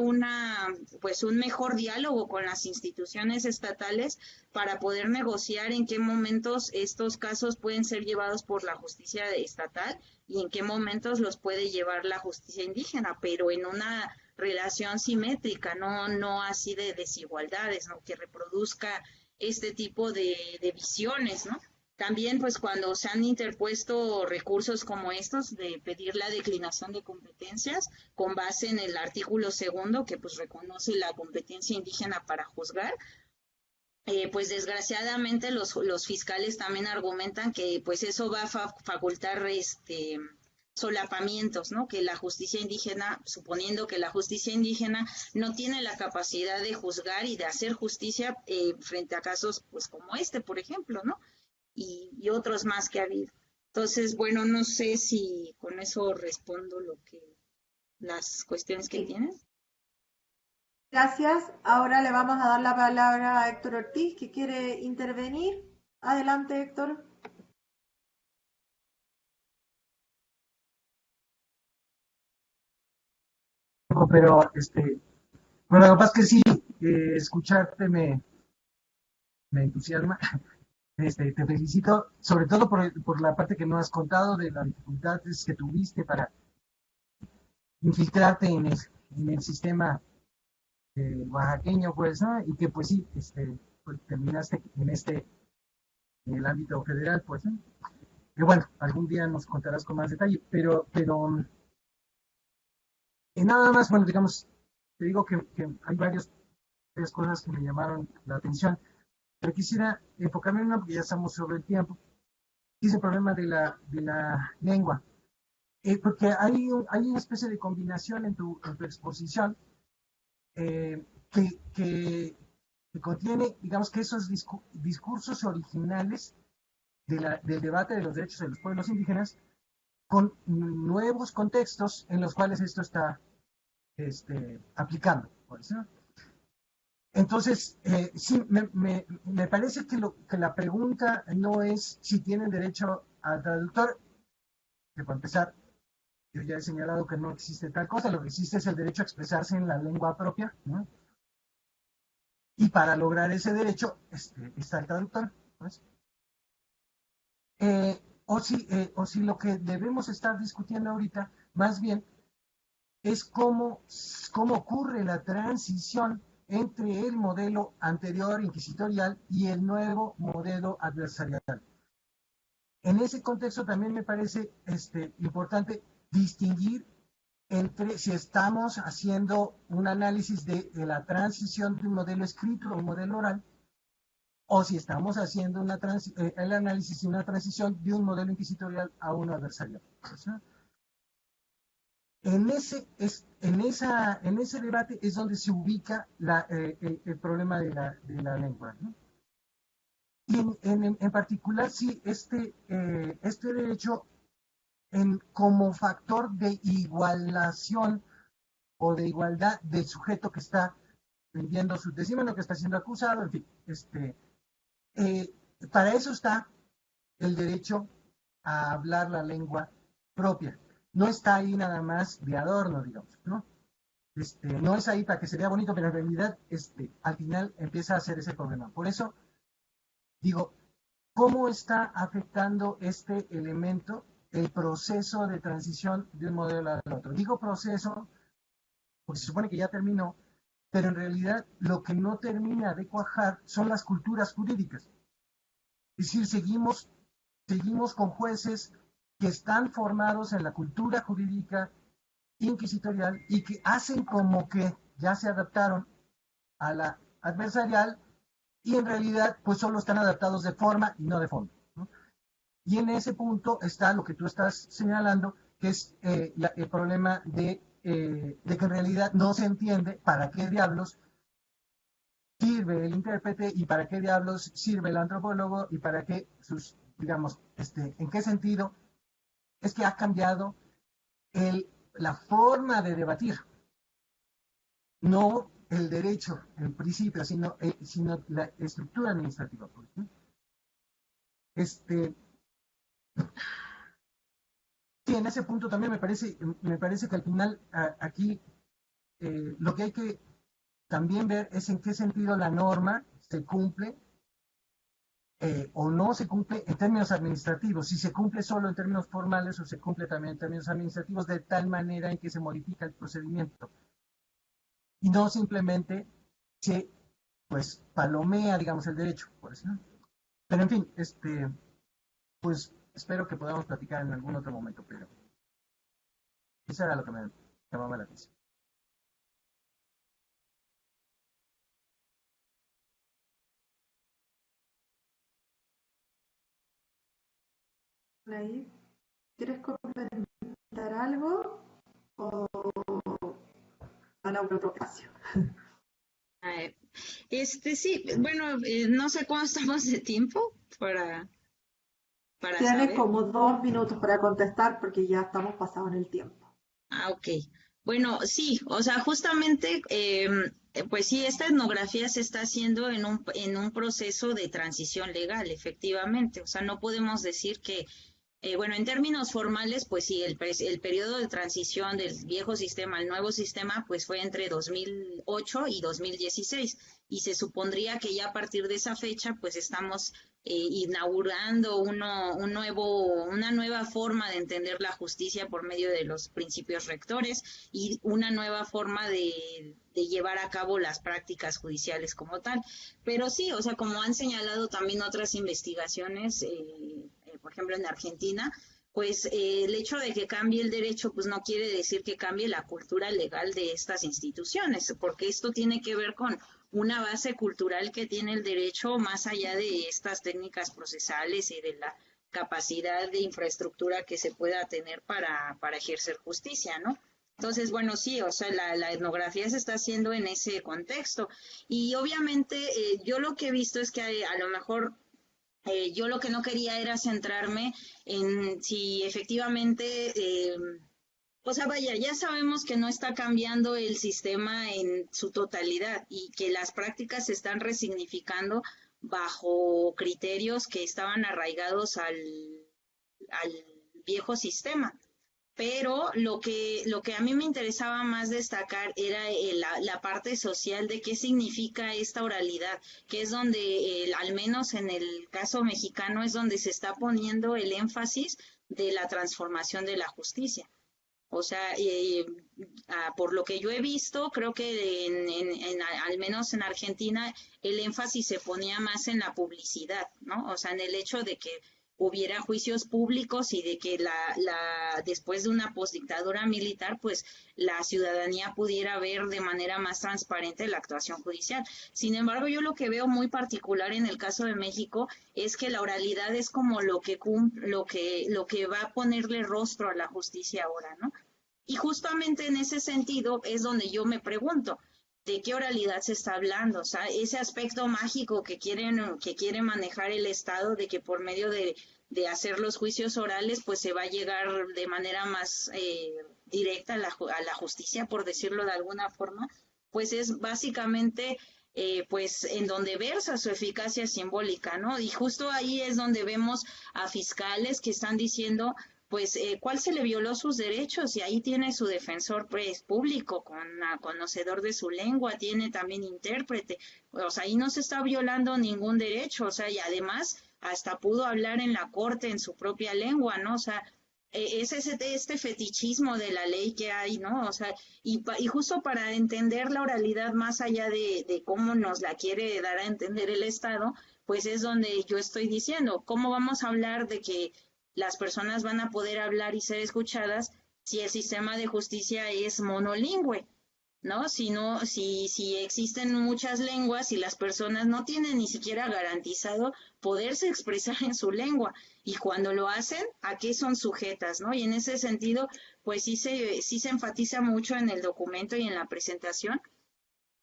pues un mejor diálogo con las instituciones estatales para poder negociar en qué momentos estos casos pueden ser llevados por la justicia estatal y en qué momentos los puede llevar la justicia indígena, pero en una relación simétrica, no así de desigualdades, ¿no? Que reproduzca este tipo de visiones, ¿no? También, pues, cuando se han interpuesto recursos como estos de pedir la declinación de competencias con base en el artículo 2, que pues reconoce la competencia indígena para juzgar, pues desgraciadamente los fiscales también argumentan que pues eso va a facultar solapamientos, ¿no? Que la justicia indígena, suponiendo que la justicia indígena no tiene la capacidad de juzgar y de hacer justicia frente a casos pues como este, por ejemplo, ¿no? Y otros más que ha habido. Entonces, bueno, no sé si con eso respondo las cuestiones que tienen. Gracias. Ahora le vamos a dar la palabra a Héctor Ortiz, que quiere intervenir. Adelante, Héctor. Pero, bueno, lo que pasa es que sí, escucharte me entusiasma. Te felicito, sobre todo por la parte que no has contado de las dificultades que tuviste para infiltrarte en el sistema oaxaqueño, pues, ¿no? Y que, pues sí, pues, terminaste en el ámbito federal, pues, ¿no? Que bueno, algún día nos contarás con más detalle, pero nada más, bueno, digamos, te digo que hay varias cosas que me llamaron la atención, pero quisiera enfocarme en una, porque ya estamos sobre el tiempo, y es el problema de la lengua. Porque hay una especie de combinación en tu exposición que contiene, digamos, que esos discursos originales del debate de los derechos de los pueblos indígenas con nuevos contextos en los cuales esto está aplicando. Pues, ¿no? Entonces, sí, me parece que la pregunta no es si tienen derecho al traductor, que para empezar, yo ya he señalado que no existe tal cosa, lo que existe es el derecho a expresarse en la lengua propia, ¿no? Y para lograr ese derecho está el traductor, ¿pues? O si lo que debemos estar discutiendo ahorita, más bien, es cómo ocurre la transición entre el modelo anterior inquisitorial y el nuevo modelo adversarial. En ese contexto también me parece importante distinguir entre si estamos haciendo un análisis de la transición de un modelo escrito a un modelo oral, o si estamos haciendo el análisis de una transición de un modelo inquisitorial a uno adversarial. ¿Sí? En ese debate es donde se ubica el problema de la lengua, ¿no? Y en particular, sí, este derecho como factor de igualación o de igualdad del sujeto que está vendiendo su testimonio, que está siendo acusado, en fin, para eso está el derecho a hablar la lengua propia. No está ahí nada más de adorno, digamos, ¿no? No es ahí para que se vea bonito, pero en realidad al final empieza a ser ese problema. Por eso digo, ¿cómo está afectando este elemento el proceso de transición de un modelo al otro? Digo proceso porque se supone que ya terminó, pero en realidad lo que no termina de cuajar son las culturas jurídicas. Es decir, seguimos con jueces que están formados en la cultura jurídica inquisitorial y que hacen como que ya se adaptaron a la adversarial y en realidad pues solo están adaptados de forma y no de fondo, ¿no? Y en ese punto está lo que tú estás señalando, que es el problema de que en realidad no se entiende para qué diablos sirve el intérprete y para qué diablos sirve el antropólogo y para qué digamos, en qué sentido es que ha cambiado la forma de debatir, no el derecho en principio, sino la estructura administrativa. Pues, ¿no? Sí, en ese punto también me parece que al final aquí lo que hay que también ver es en qué sentido la norma se cumple o no se cumple en términos administrativos, si se cumple solo en términos formales o se cumple también en términos administrativos de tal manera en que se modifica el procedimiento y no simplemente se pues palomea, digamos, el derecho, pues, ¿no? Pero en fin, pues espero que podamos platicar en algún otro momento, pero eso era lo que me llamaba la atención. Ahí, ¿quieres complementar algo o van a otro espacio? Ah, sí, bueno, no sé cuánto estamos de tiempo para Tienes saber. como 2 minutos para contestar porque ya estamos pasados en el tiempo. Ah, ok. Bueno, sí, o sea, justamente, pues sí, esta etnografía se está haciendo en un proceso de transición legal, efectivamente. O sea, no podemos decir que bueno, en términos formales, pues sí, el periodo de transición del viejo sistema al nuevo sistema, pues fue entre 2008 y 2016. Y se supondría que ya a partir de esa fecha, pues estamos inaugurando una nueva forma de entender la justicia por medio de los principios rectores y una nueva forma de llevar a cabo las prácticas judiciales como tal. Pero sí, o sea, como han señalado también otras investigaciones, por ejemplo en Argentina, pues el hecho de que cambie el derecho, pues no quiere decir que cambie la cultura legal de estas instituciones, porque esto tiene que ver con una base cultural que tiene el derecho más allá de estas técnicas procesales y de la capacidad de infraestructura que se pueda tener para ejercer justicia, ¿no? Entonces, bueno, sí, o sea, la etnografía se está haciendo en ese contexto. Y obviamente yo lo que he visto es que a lo mejor yo lo que no quería era centrarme en si efectivamente, o sea, vaya, ya sabemos que no está cambiando el sistema en su totalidad y que las prácticas se están resignificando bajo criterios que estaban arraigados al viejo sistema. Pero lo que a mí me interesaba más destacar era la parte social de qué significa esta oralidad, que es donde, al menos en el caso mexicano, es donde se está poniendo el énfasis de la transformación de la justicia. O sea, por lo que yo he visto, creo que al menos en Argentina el énfasis se ponía más en la publicidad, ¿no? O sea, en el hecho de que hubiera juicios públicos y de que después de una postdictadura militar, pues la ciudadanía pudiera ver de manera más transparente la actuación judicial. Sin embargo, yo lo que veo muy particular en el caso de México es que la oralidad es como lo que va a ponerle rostro a la justicia ahora, ¿no? Y justamente en ese sentido es donde yo me pregunto, ¿de qué oralidad se está hablando? O sea, ese aspecto mágico que quiere manejar el Estado de que por medio de hacer los juicios orales, pues se va a llegar de manera más directa a la justicia, por decirlo de alguna forma, pues es básicamente pues en donde versa su eficacia simbólica, ¿no? Y justo ahí es donde vemos a fiscales que están diciendo pues cuál se le violó sus derechos y ahí tiene su defensor pues, público, conocedor de su lengua, tiene también intérprete, o sea, ahí no se está violando ningún derecho, o sea, y además hasta pudo hablar en la corte en su propia lengua, ¿no? O sea, es este fetichismo de la ley que hay, ¿no? O sea, y justo para entender la oralidad más allá de cómo nos la quiere dar a entender el Estado, pues es donde yo estoy diciendo, ¿cómo vamos a hablar de que las personas van a poder hablar y ser escuchadas si el sistema de justicia es monolingüe? ¿No? Si existen muchas lenguas y las personas no tienen ni siquiera garantizado poderse expresar en su lengua, y cuando lo hacen, ¿a qué son sujetas? ¿No? Y en ese sentido, pues sí se enfatiza mucho en el documento y en la presentación,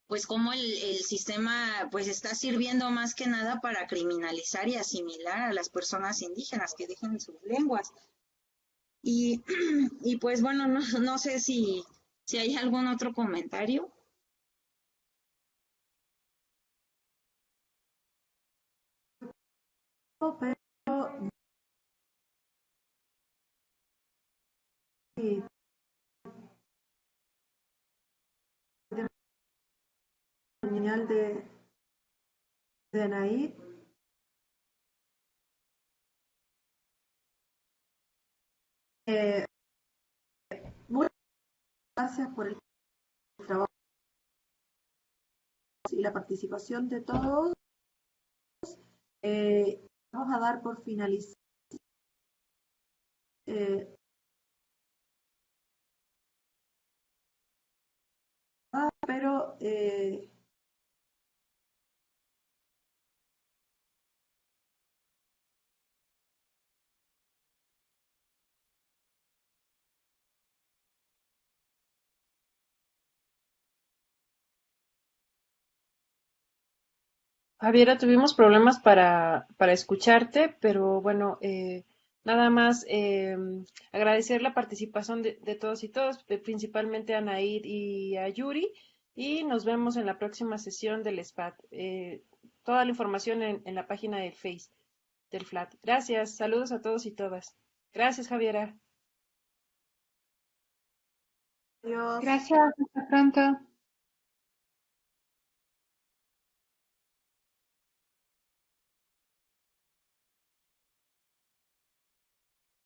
pues cómo el sistema pues está sirviendo más que nada para criminalizar y asimilar a las personas indígenas que dejen sus lenguas. Y, y pues bueno, no sé si hay algún otro comentario. Pero sí, señal de Anaí. Muchas gracias por el trabajo y la participación de todos. Vamos a dar por finalizado, pero Javiera, tuvimos problemas para escucharte, pero bueno, nada más agradecer la participación de todos y todas, principalmente a Nair y a Yuri, y nos vemos en la próxima sesión del SPAT. Toda la información en la página de Face del FLAT. Gracias, saludos a todos y todas. Gracias, Javiera. adiós. Gracias, hasta pronto.